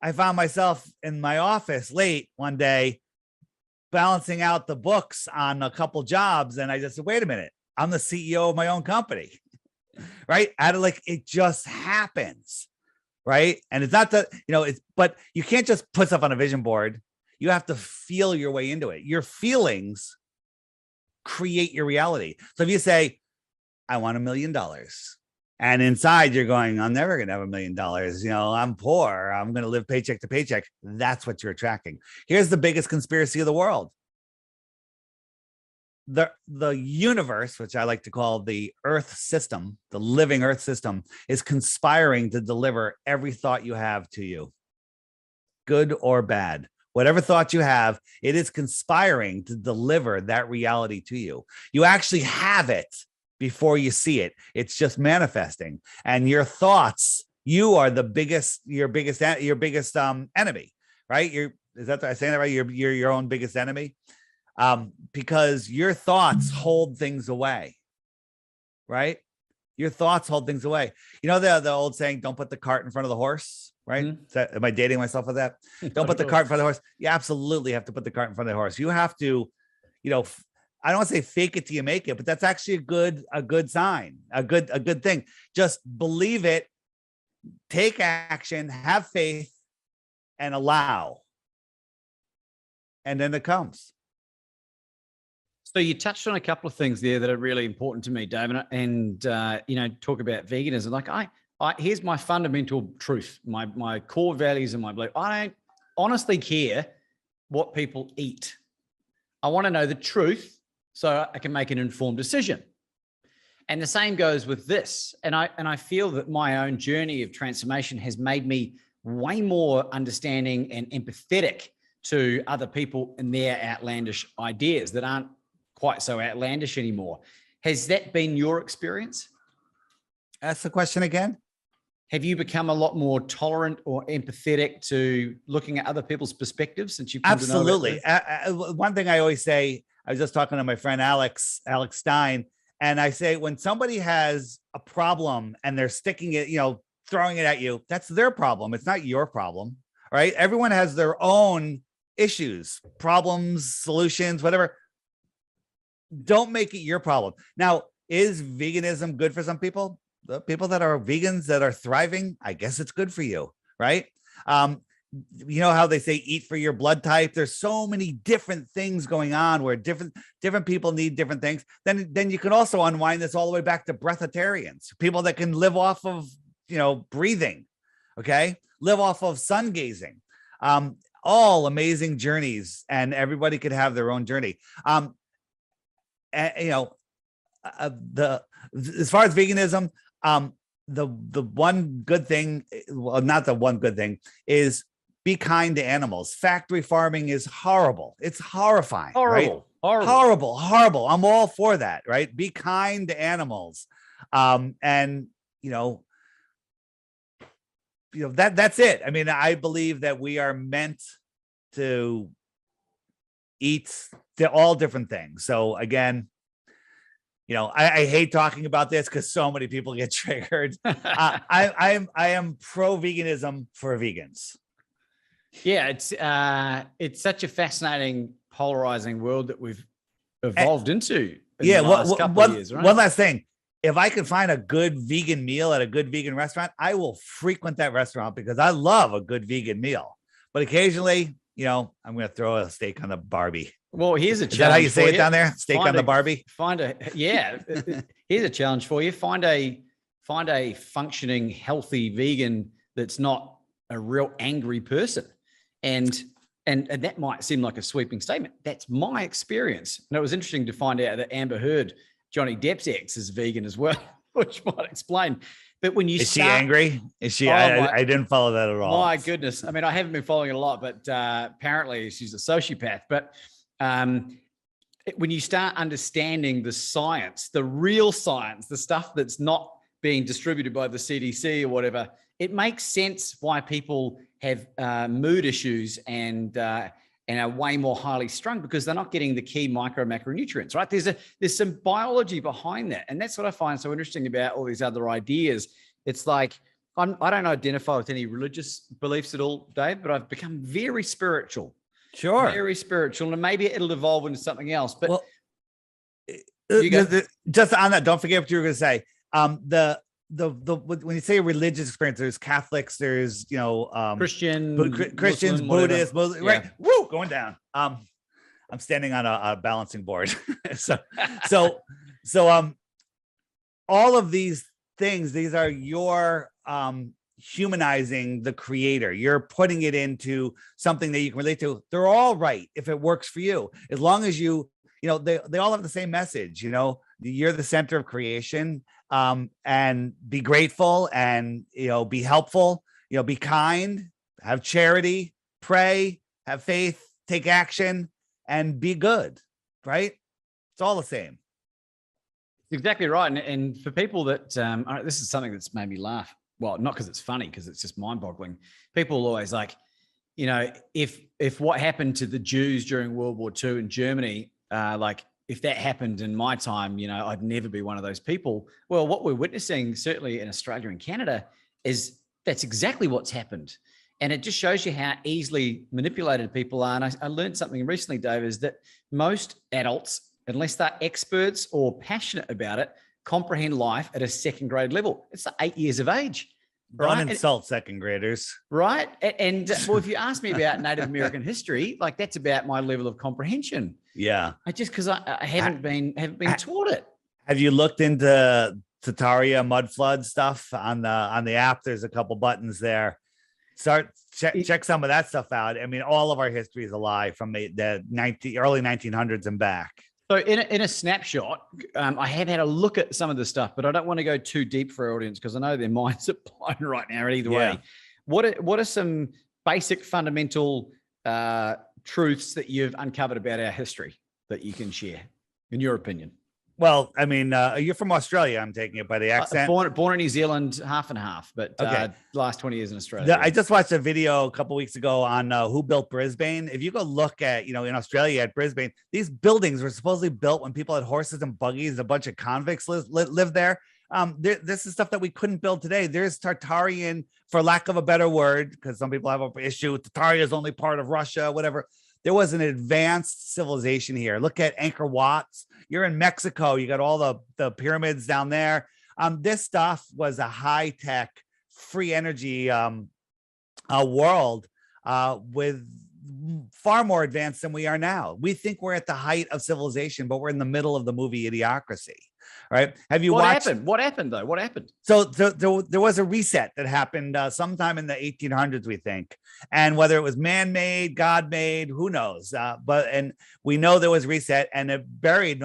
I found myself in my office late one day, balancing out the books on a couple jobs. And I just said, wait a minute, I'm the CEO of my own company, right? It just happens, right? And it's not that, but you can't just put stuff on a vision board. You have to feel your way into it. Your feelings create your reality. So if you say, I want $1 million. And inside you're going, I'm never going to have $1 million. I'm poor. I'm going to live paycheck to paycheck. That's what you're attracting. Here's the biggest conspiracy of the world. The universe, which I like to call the Earth system, the living Earth system, is conspiring to deliver every thought you have to you, good or bad. Whatever thought you have, it is conspiring to deliver that reality to you. You actually have it before you see it. It's just manifesting. And your thoughts, you are your biggest enemy, right? Is that, am I saying that right? You're your own biggest enemy. Because your thoughts hold things away, right? Your thoughts hold things away. The old saying, don't put the cart in front of the horse, right? Mm-hmm. Am I dating myself with that? Don't put the cart in front of the horse. You absolutely have to put the cart in front of the horse. You have to, I don't want to say fake it till you make it, but that's actually a good sign, a good thing. Just believe it, take action, have faith, and allow. And then it comes. So you touched on a couple of things there that are really important to me, Dave, and talk about veganism. Like here's my fundamental truth, my core values and my belief. I don't honestly care what people eat. I want to know the truth so I can make an informed decision. And the same goes with this. And I feel that my own journey of transformation has made me way more understanding and empathetic to other people and their outlandish ideas that aren't quite so outlandish anymore. Has that been your experience? Ask the question again. Have you become a lot more tolerant or empathetic to looking at other people's perspectives since you've come to know about this? One thing I always say, I was just talking to my friend Alex Stein, and I say, when somebody has a problem and they're sticking it, throwing it at you, that's their problem. It's not your problem, right? Everyone has their own issues, problems, solutions, whatever. Don't make it your problem. Now, is veganism good for some people? The people that are vegans that are thriving, I guess it's good for you, right? You know how they say eat for your blood type? There's so many different things going on where different people need different things. Then you can also unwind this all the way back to breatharians, people that can live off of breathing, okay, live off of sun gazing. All amazing journeys, and everybody could have their own journey. As far as veganism, the one good thing, well, not the one good thing, is be kind to animals. Factory farming is horrible. It's horrifying. Horrible. Right? Horrible. I'm all for that, right? Be kind to animals. That's it. I mean, I believe that we are meant to eat all different things. So again, I hate talking about this because so many people get triggered. I am pro veganism for vegans. Yeah, it's such a fascinating, polarizing world that we've evolved into. Yeah, the last couple of years, right? One last thing. If I could find a good vegan meal at a good vegan restaurant, I will frequent that restaurant because I love a good vegan meal. But occasionally, I'm going to throw a steak on the Barbie. Well, here's a challenge. Is that how you say it down there? Steak on the Barbie? Here's a challenge for you. Find a functioning, healthy vegan that's not a real angry person. And that might seem like a sweeping statement. That's my experience. And it was interesting to find out that Amber Heard, Johnny Depp's ex, is vegan as well, which might explain. But when you Is she angry? Is she? I didn't follow that at all. My goodness. I mean, I haven't been following it a lot, but apparently she's a sociopath. But when you start understanding the science, the real science, the stuff that's not being distributed by the CDC or whatever, it makes sense why people have mood issues and are way more highly strung because they're not getting the key macronutrients, right? There's some biology behind that. And that's what I find so interesting about all these other ideas. It's like, I don't identify with any religious beliefs at all, Dave, but I've become very spiritual. Sure. Very spiritual. And maybe it'll evolve into something else. But just on that, don't forget what you were going to say. When you say religious experience, there's Catholics, there's Christians, Buddhists, Muslim, right? Yeah. Woo, going down. I'm standing on a balancing board. so all of these things, these are your humanizing the creator. You're putting it into something that you can relate to. They're all right if it works for you, as long as they all have the same message. You're the center of creation. And be grateful and, be helpful, be kind, have charity, pray, have faith, take action, and be good, right? It's all the same. Exactly right. And for people that, this is something that's made me laugh. Well, not because it's funny, because it's just mind boggling. People are always like, if what happened to the Jews during World War II in Germany, if that happened in my time, I'd never be one of those people. Well, what we're witnessing, certainly in Australia and Canada, is that's exactly what's happened. And it just shows you how easily manipulated people are. And I learned something recently, Dave, is that most adults, unless they're experts or passionate about it, comprehend life at a second grade level. It's 8 years of age. Don't insult second graders. Right. And well, if you ask me about Native American history, that's about my level of comprehension. Yeah. Because I haven't been taught it. Have you looked into Tataria mud flood stuff on the app. There's a couple buttons there. Check some of that stuff out. I mean, all of our history is a lie from the early 1900s and back. So in a snapshot, I have had a look at some of the stuff, but I don't want to go too deep for our audience because I know their minds are blown right now. Either way, what are some basic fundamental truths that you've uncovered about our history that you can share, in your opinion? Well, I mean, you're from Australia, I'm taking it by the accent. Born in New Zealand, half and half, but last 20 years in Australia. I just watched a video a couple of weeks ago on who built Brisbane. If you go look at, in Australia at Brisbane, these buildings were supposedly built when people had horses and buggies. A bunch of convicts lived there. This is stuff that we couldn't build today. There's Tartarian, for lack of a better word, because some people have an issue. Tartaria is only part of Russia, whatever. There was an advanced civilization here. Look at Angkor Wat's. You're in Mexico. You got all the pyramids down there. This stuff was a high-tech, free energy world with far more advanced than we are now. We think we're at the height of civilization, but we're in the middle of the movie Idiocracy. Right? Have you watched? What happened though? What happened? So there was a reset that happened sometime in the 1800s, we think, and whether it was man-made, God-made, who knows? And we know there was reset, and it buried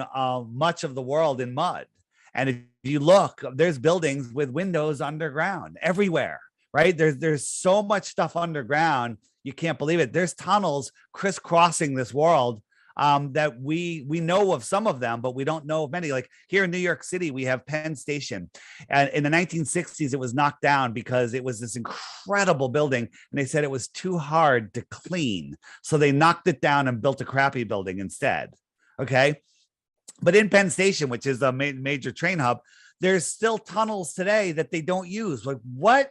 much of the world in mud. And if you look, there's buildings with windows underground everywhere. Right? There's so much stuff underground, you can't believe it. There's tunnels crisscrossing this world. That we know of some of them, but we don't know of many. Like here in New York City, we have Penn Station. And in the 1960s, it was knocked down because it was this incredible building. And they said it was too hard to clean. So they knocked it down and built a crappy building instead. Okay. But in Penn Station, which is a major train hub, there's still tunnels today that they don't use. Like what?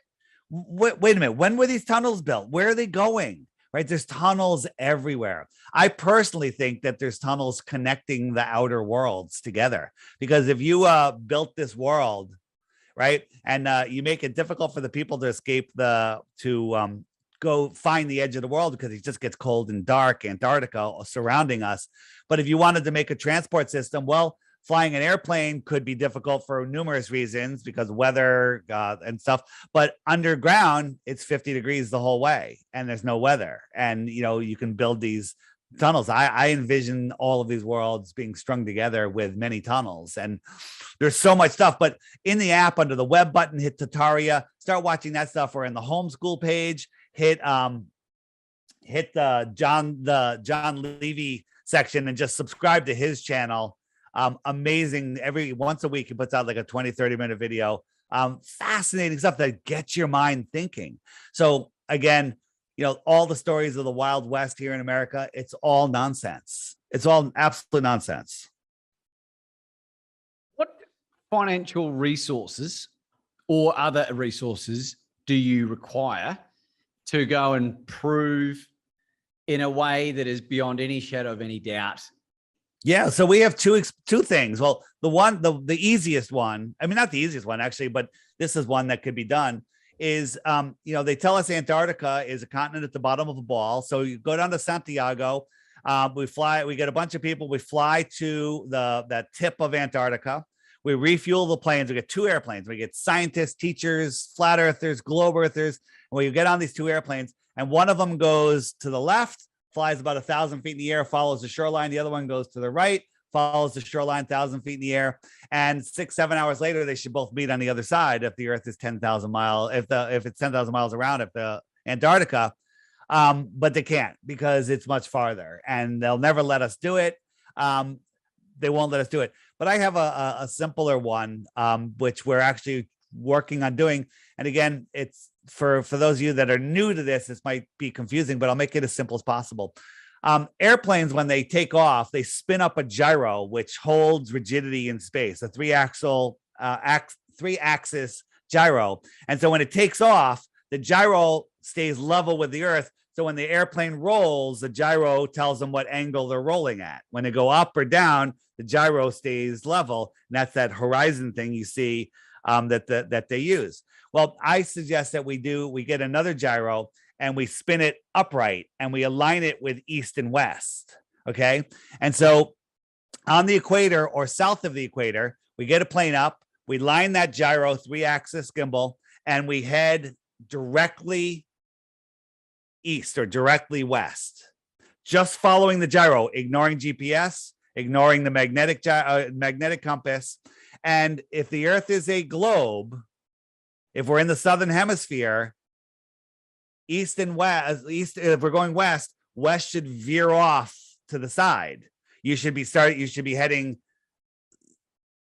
Wait a minute. When were these tunnels built? Where are they going? Right? There's tunnels everywhere. I personally think that there's tunnels connecting the outer worlds together, because if you built this world, right, and you make it difficult for the people to escape to go find the edge of the world because it just gets cold and dark, Antarctica surrounding us. But if you wanted to make a transport system, well, flying an airplane could be difficult for numerous reasons because weather and stuff. But underground, it's 50 degrees the whole way and there's no weather. And, you can build these tunnels. I envision all of these worlds being strung together with many tunnels. And there's so much stuff. But in the app, under the web button, hit Tataria, start watching that stuff. Or in the homeschool page, hit the John Levy section and just subscribe to his channel. Amazing. Every once a week he puts out like a 20-30 minute video. Fascinating stuff that gets your mind thinking. So again, all the stories of the Wild West here in America, it's all nonsense. It's all absolute nonsense. What financial resources or other resources do you require to go and prove in a way that is beyond any shadow of any doubt? Yeah, so we have two things. Well, the easiest one, I mean, not the easiest one actually, but this is one that could be done, is, they tell us Antarctica is a continent at the bottom of a ball. So you go down to Santiago, we get a bunch of people, we fly to that tip of Antarctica, we refuel the planes, we get 2 airplanes, we get scientists, teachers, flat earthers, globe earthers, and we get on these 2 airplanes, and one of them goes to the left, flies about 1,000 feet in the air, follows the shoreline. The other one goes to the right, follows the shoreline 1,000 feet in the air. And 6-7 hours later, they should both meet on the other side if the Earth is 10,000 miles, if it's 10,000 miles around, if the Antarctica. But they can't because it's much farther, and they'll never let us do it. They won't let us do it. But I have a simpler one, which we're actually working on doing. And again, it's for those of you that are new to this might be confusing, but I'll make it as simple as possible. Airplanes, when they take off, they spin up a gyro, which holds rigidity in space, a 3-axis gyro. And so when it takes off, the gyro stays level with the Earth. So when the airplane rolls, the gyro tells them what angle they're rolling at. When they go up or down, the gyro stays level. And that's that horizon thing you see that they use. Well, I suggest that we get another gyro and we spin it upright and we align it with east and west. Okay. And so on the equator or south of the equator, we get a plane up, We line that gyro 3-axis gimbal, and we head directly east or directly west, just following the gyro, ignoring GPS, ignoring the magnetic compass. And if the Earth is a globe, if we're in the southern hemisphere, east and west, if we're going west, west should veer off to the side. You should be heading,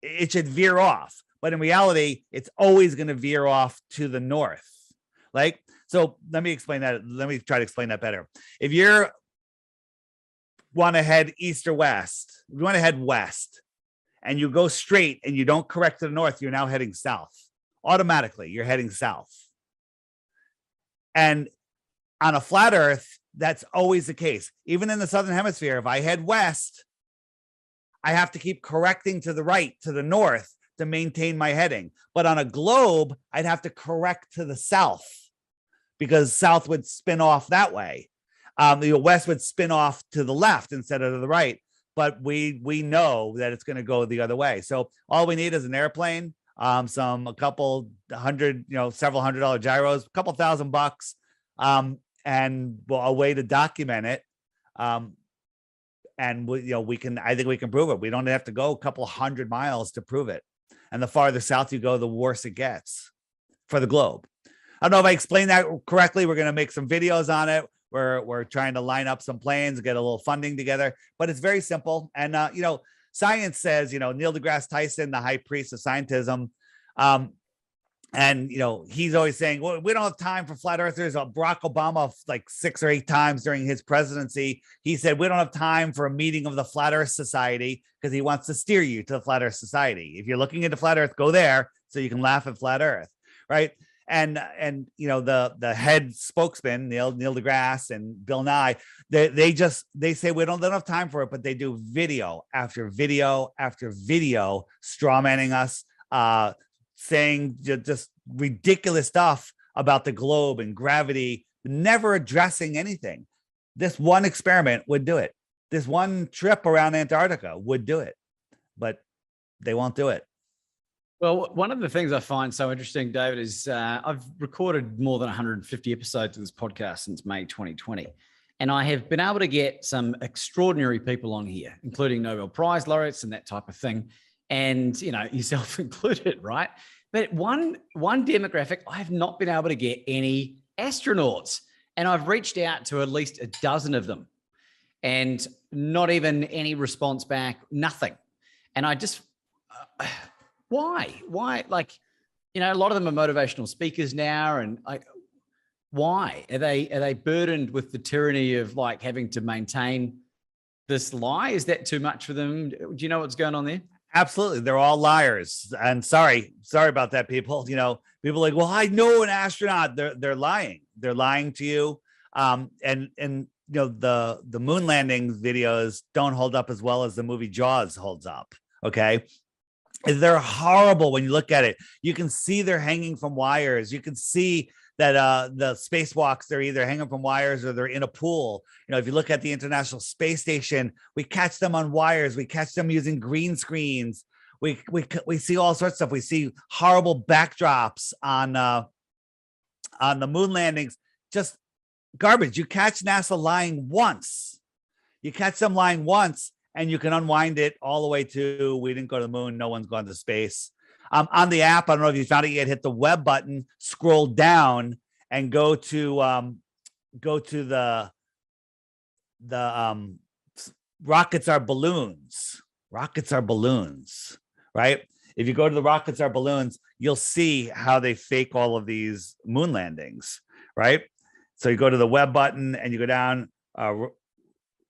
it should veer off. But in reality, it's always going to veer off to the north. Like, so let me explain that. Let me try to explain that better. If you want to head east or west, if you want to head west and you go straight and you don't correct to the north, you're now heading south. Automatically, you're heading south. And on a flat Earth, that's always the case. Even in the southern hemisphere, if I head west, I have to keep correcting to the right, to the north, to maintain my heading. But on a globe, I'd have to correct to the south, because south would spin off that way. The west would spin off to the left instead of to the right. But we know that it's going to go the other way. So all we need is an airplane, a couple hundred, several $100 gyros, a couple $1,000, and a way to document it. And we can, I think we can prove it. We don't have to go a couple 100 miles to prove it. And the farther south you go, the worse it gets for the globe. I don't know if I explained that correctly. We're going to make some videos on it. We're trying to line up some planes, get a little funding together, but it's very simple. And, science says, Neil deGrasse Tyson, the high priest of scientism, and, he's always saying, well, we don't have time for flat earthers. Barack Obama, like 6 or 8 times during his presidency, he said, we don't have time for a meeting of the Flat Earth Society, because he wants to steer you to the Flat Earth Society. If you're looking into flat Earth, go there so you can laugh at flat Earth. Right. And the head spokesman, Neil deGrasse and Bill Nye, they say we don't have time for it, but they do video after video after video strawmanning us, saying just ridiculous stuff about the globe and gravity, never addressing anything. This one experiment would do it. This one trip around Antarctica would do it, but they won't do it. Well, one of the things I find so interesting, David, is I've recorded more than 150 episodes of this podcast since May 2020. And I have been able to get some extraordinary people on here, including Nobel Prize laureates and that type of thing. And, yourself included, right? But one demographic, I have not been able to get any astronauts. And I've reached out to at least a dozen of them and not even any response back, nothing. And I just... Why? Like, a lot of them are motivational speakers now. And why are they burdened with the tyranny of like having to maintain this lie? Is that too much for them? Do you know what's going on there? Absolutely. They're all liars. And sorry about that, people. People are like, well, I know an astronaut. They're lying. They're lying to you. And the moon landing videos don't hold up as well as the movie Jaws holds up. Okay. They're horrible when you look at it. You can see they're hanging from wires. You can see that the spacewalks, they're either hanging from wires or they're in a pool. If you look at the International Space Station, we catch them on wires. We catch them using green screens. We see all sorts of stuff. We see horrible backdrops on the moon landings. Just garbage. You catch NASA lying once. You catch them lying once, and you can unwind it all the way to, we didn't go to the moon, no one's gone to space. On the app, I don't know if you found it yet, hit the web button, scroll down, and go to the rockets are balloons. Rockets are balloons, right? If you go to the rockets are balloons, you'll see how they fake all of these moon landings, right? So you go to the web button and you go down,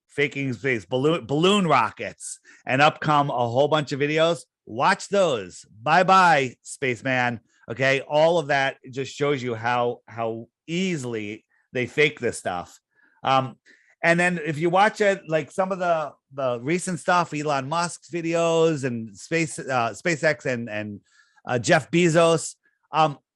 faking space balloon rockets, and up come a whole bunch of videos. Watch those. Bye spaceman. Okay, all of that just shows you how easily they fake this stuff. And then if you watch it, like some of the recent stuff, Elon Musk's videos and SpaceX and Jeff Bezos,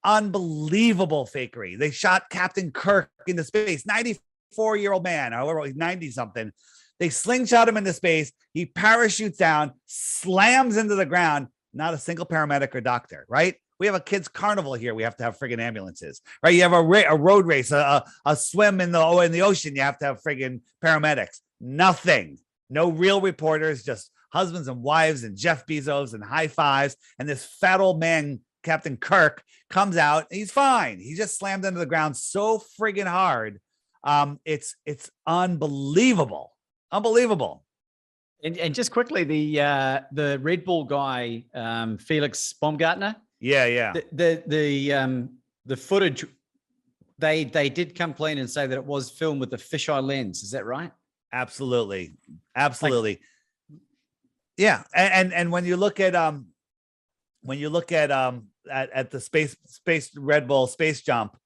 unbelievable fakery. They shot Captain Kirk into space, 94-year-old man, however, he's 90 something. They slingshot him into space. He parachutes down, slams into the ground, not a single paramedic or doctor, right? We have a kids' carnival here. We have to have friggin' ambulances, right? You have a road race, a swim in the ocean. You have to have friggin' paramedics. Nothing. No real reporters, just husbands and wives and Jeff Bezos and high fives. And this fat old man, Captain Kirk, comes out. He's fine. He just slammed into the ground so friggin' hard. It's unbelievable. Unbelievable. And just quickly, the Red Bull guy, Felix Baumgartner. Yeah. The footage, they did come clean and say that it was filmed with the fisheye lens. Is that right? Absolutely. Yeah. And when you look at at the space Red Bull space jump,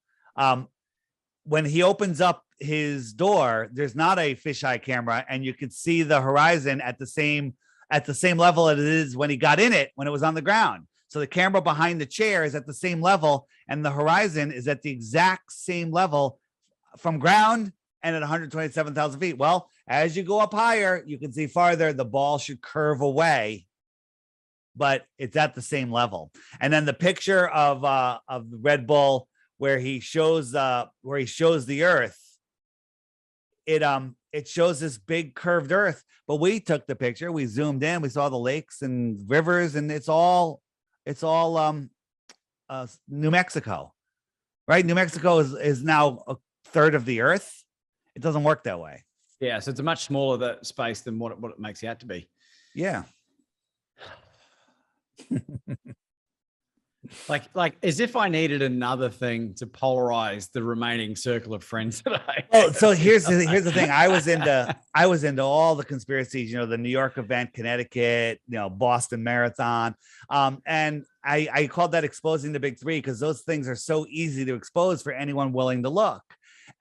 when he opens up his door, there's not a fisheye camera, and you could see the horizon at the same level as it is when he got in it, when it was on the ground. So the camera behind the chair is at the same level, and the horizon is at the exact same level from ground and at 127,000 feet. Well, as you go up higher, you can see farther. The ball should curve away, but it's at the same level. And then the picture of the Red Bull where he shows the Earth, it shows this big curved Earth. But we took the picture, we zoomed in, we saw the lakes and rivers, and it's all New Mexico, right? New Mexico is now a third of the Earth. It doesn't work that way. Yeah, so it's a much smaller space than what it makes out to be. Yeah. Like as if I needed another thing to polarize the remaining circle of friends that I. Oh, so here's the thing. I was into all the conspiracies, the New York event, Connecticut, Boston Marathon. And I called that exposing the big three, because those things are so easy to expose for anyone willing to look.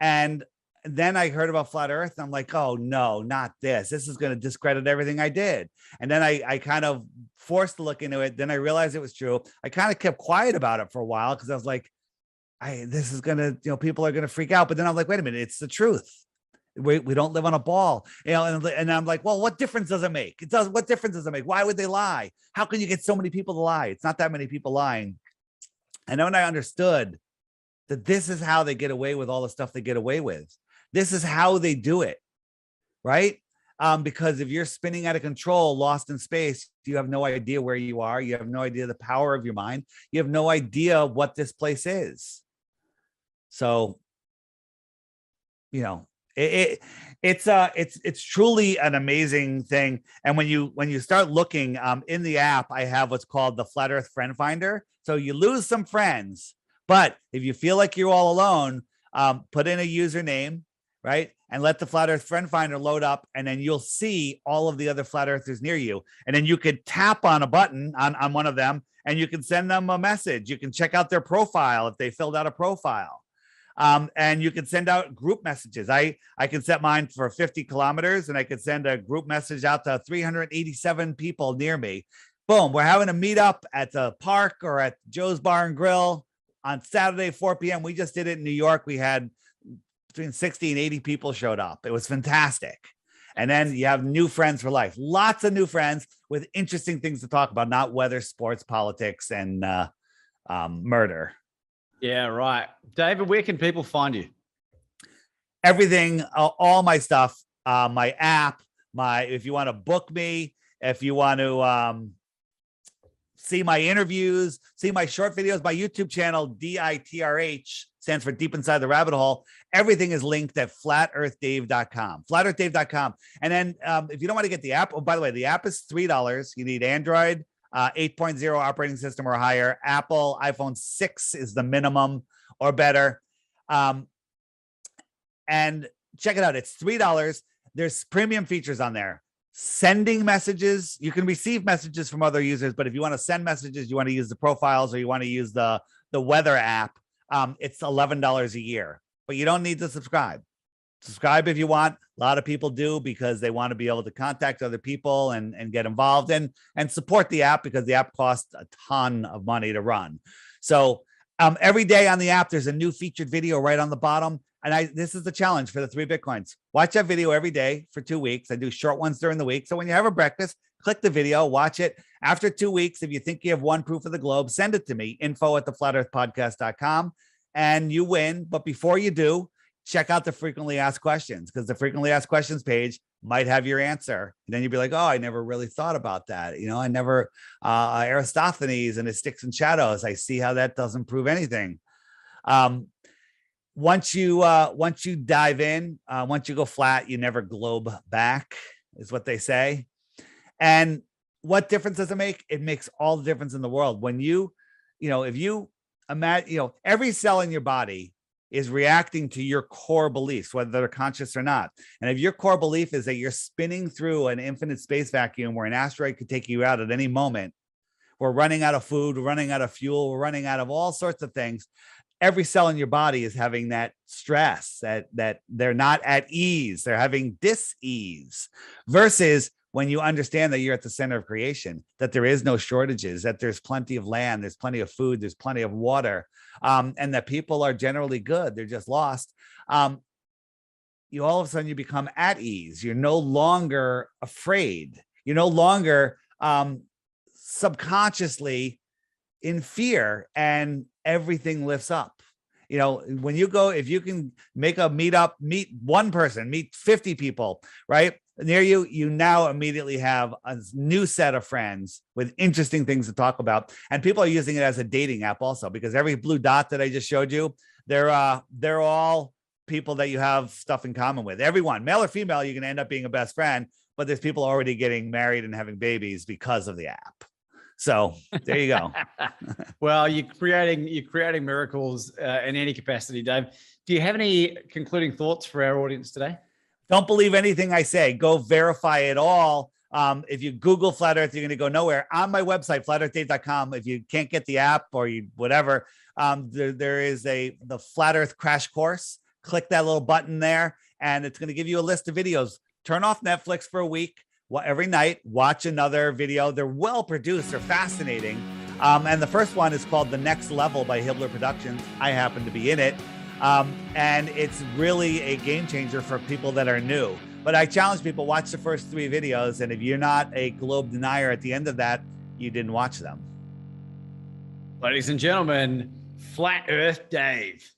And then I heard about flat Earth, and I'm like, oh no, not this. This is going to discredit everything I did. And then I kind of forced to look into it. Then I realized it was true. I kind of kept quiet about it for a while, because I was like, this is going to, people are going to freak out. But then I'm like, wait a minute, it's the truth. We don't live on a ball, and I'm like, well, what difference does it make? What difference does it make? Why would they lie? How can you get so many people to lie? It's not that many people lying. And then when I understood that this is how they get away with all the stuff they get away with, this is how they do it, right? Because if you're spinning out of control, lost in space, you have no idea where you are. You have no idea the power of your mind. You have no idea what this place is. So, it's truly an amazing thing. And when you start looking in the app, I have what's called the Flat Earth Friend Finder. So you lose some friends, but if you feel like you're all alone, put in a username, right? And let the Flat Earth Friend Finder load up, and then you'll see all of the other flat earthers near you. And then you could tap on a button on one of them, and you can send them a message. You can check out their profile if they filled out a profile. And you can send out group messages. I can set mine for 50 kilometers, and I could send a group message out to 387 people near me. Boom, we're having a meetup at the park or at Joe's Bar and Grill on Saturday, 4 p.m. We just did it in New York. We had between 60 and 80 people showed up. It was fantastic. And then you have new friends for life. Lots of new friends with interesting things to talk about, not weather, sports, politics, and murder. Yeah, right. David, where can people find you? Everything, all my stuff, my app, if you want to book me, if you want to see my interviews, see my short videos, my YouTube channel, DITRH, stands for Deep Inside the Rabbit Hole. Everything is linked at flatearthdave.com, flatearthdave.com. And then if you don't want to get the app, oh, by the way, the app is $3. You need Android 8.0 operating system or higher. Apple iPhone 6 is the minimum or better. And check it out. It's $3. There's premium features on there. Sending messages. You can receive messages from other users, but if you want to send messages, you want to use the profiles or you want to use the weather app, it's $11 a year, but you don't need to subscribe. Subscribe if you want. A lot of people do because they want to be able to contact other people and get involved and support the app, because the app costs a ton of money to run. So every day on the app, there's a new featured video right on the bottom. And this is the challenge for the 3 Bitcoins. Watch that video every day for 2 weeks. I do short ones during the week. So when you have a breakfast, click the video, watch it. After 2 weeks, if you think you have one proof of the globe, send it to me, info@theflatearthpodcast.com, and you win. But before you do, check out the frequently asked questions, because the frequently asked questions page might have your answer. And then you'll be like, oh, I never really thought about that. You know, I never, Aristophanes and his sticks and shadows. I see how that doesn't prove anything. Once you dive in, once you go flat, you never globe back, is what they say. And what difference does it make? It makes all the difference in the world. When if you imagine, every cell in your body is reacting to your core beliefs, whether they're conscious or not. And if your core belief is that you're spinning through an infinite space vacuum where an asteroid could take you out at any moment, we're running out of food, we're running out of fuel, we're running out of all sorts of things. Every cell in your body is having that stress, that they're not at ease, they're having dis-ease, versus when you understand that you're at the center of creation, that there is no shortages, that there's plenty of land, there's plenty of food, there's plenty of water, and that people are generally good, they're just lost. You all of a sudden you become at ease. You're no longer afraid. You're no longer subconsciously in fear, and everything lifts up. When you go, if you can make a meetup, meet one person, meet 50 people, right? Near you, you now immediately have a new set of friends with interesting things to talk about. And people are using it as a dating app also, because every blue dot that I just showed you, they're all people that you have stuff in common with. Everyone, male or female, you're going to end up being a best friend, but there's people already getting married and having babies because of the app. So there you go. Well, you're creating miracles in any capacity, Dave. Do you have any concluding thoughts for our audience today? Don't believe anything I say. Go verify it all. If you Google Flat Earth, you're going to go nowhere. On my website, flatearthdave.com, if you can't get the app or whatever, there is the Flat Earth crash course. Click that little button there, and it's going to give you a list of videos. Turn off Netflix for a week. Every night, watch another video. They're well produced. They're fascinating. And the first one is called The Next Level by Hibbler Productions. I happen to be in it. And it's really a game changer for people that are new. But I challenge people, watch the first 3 videos. And if you're not a globe denier at the end of that, you didn't watch them. Ladies and gentlemen, Flat Earth Dave.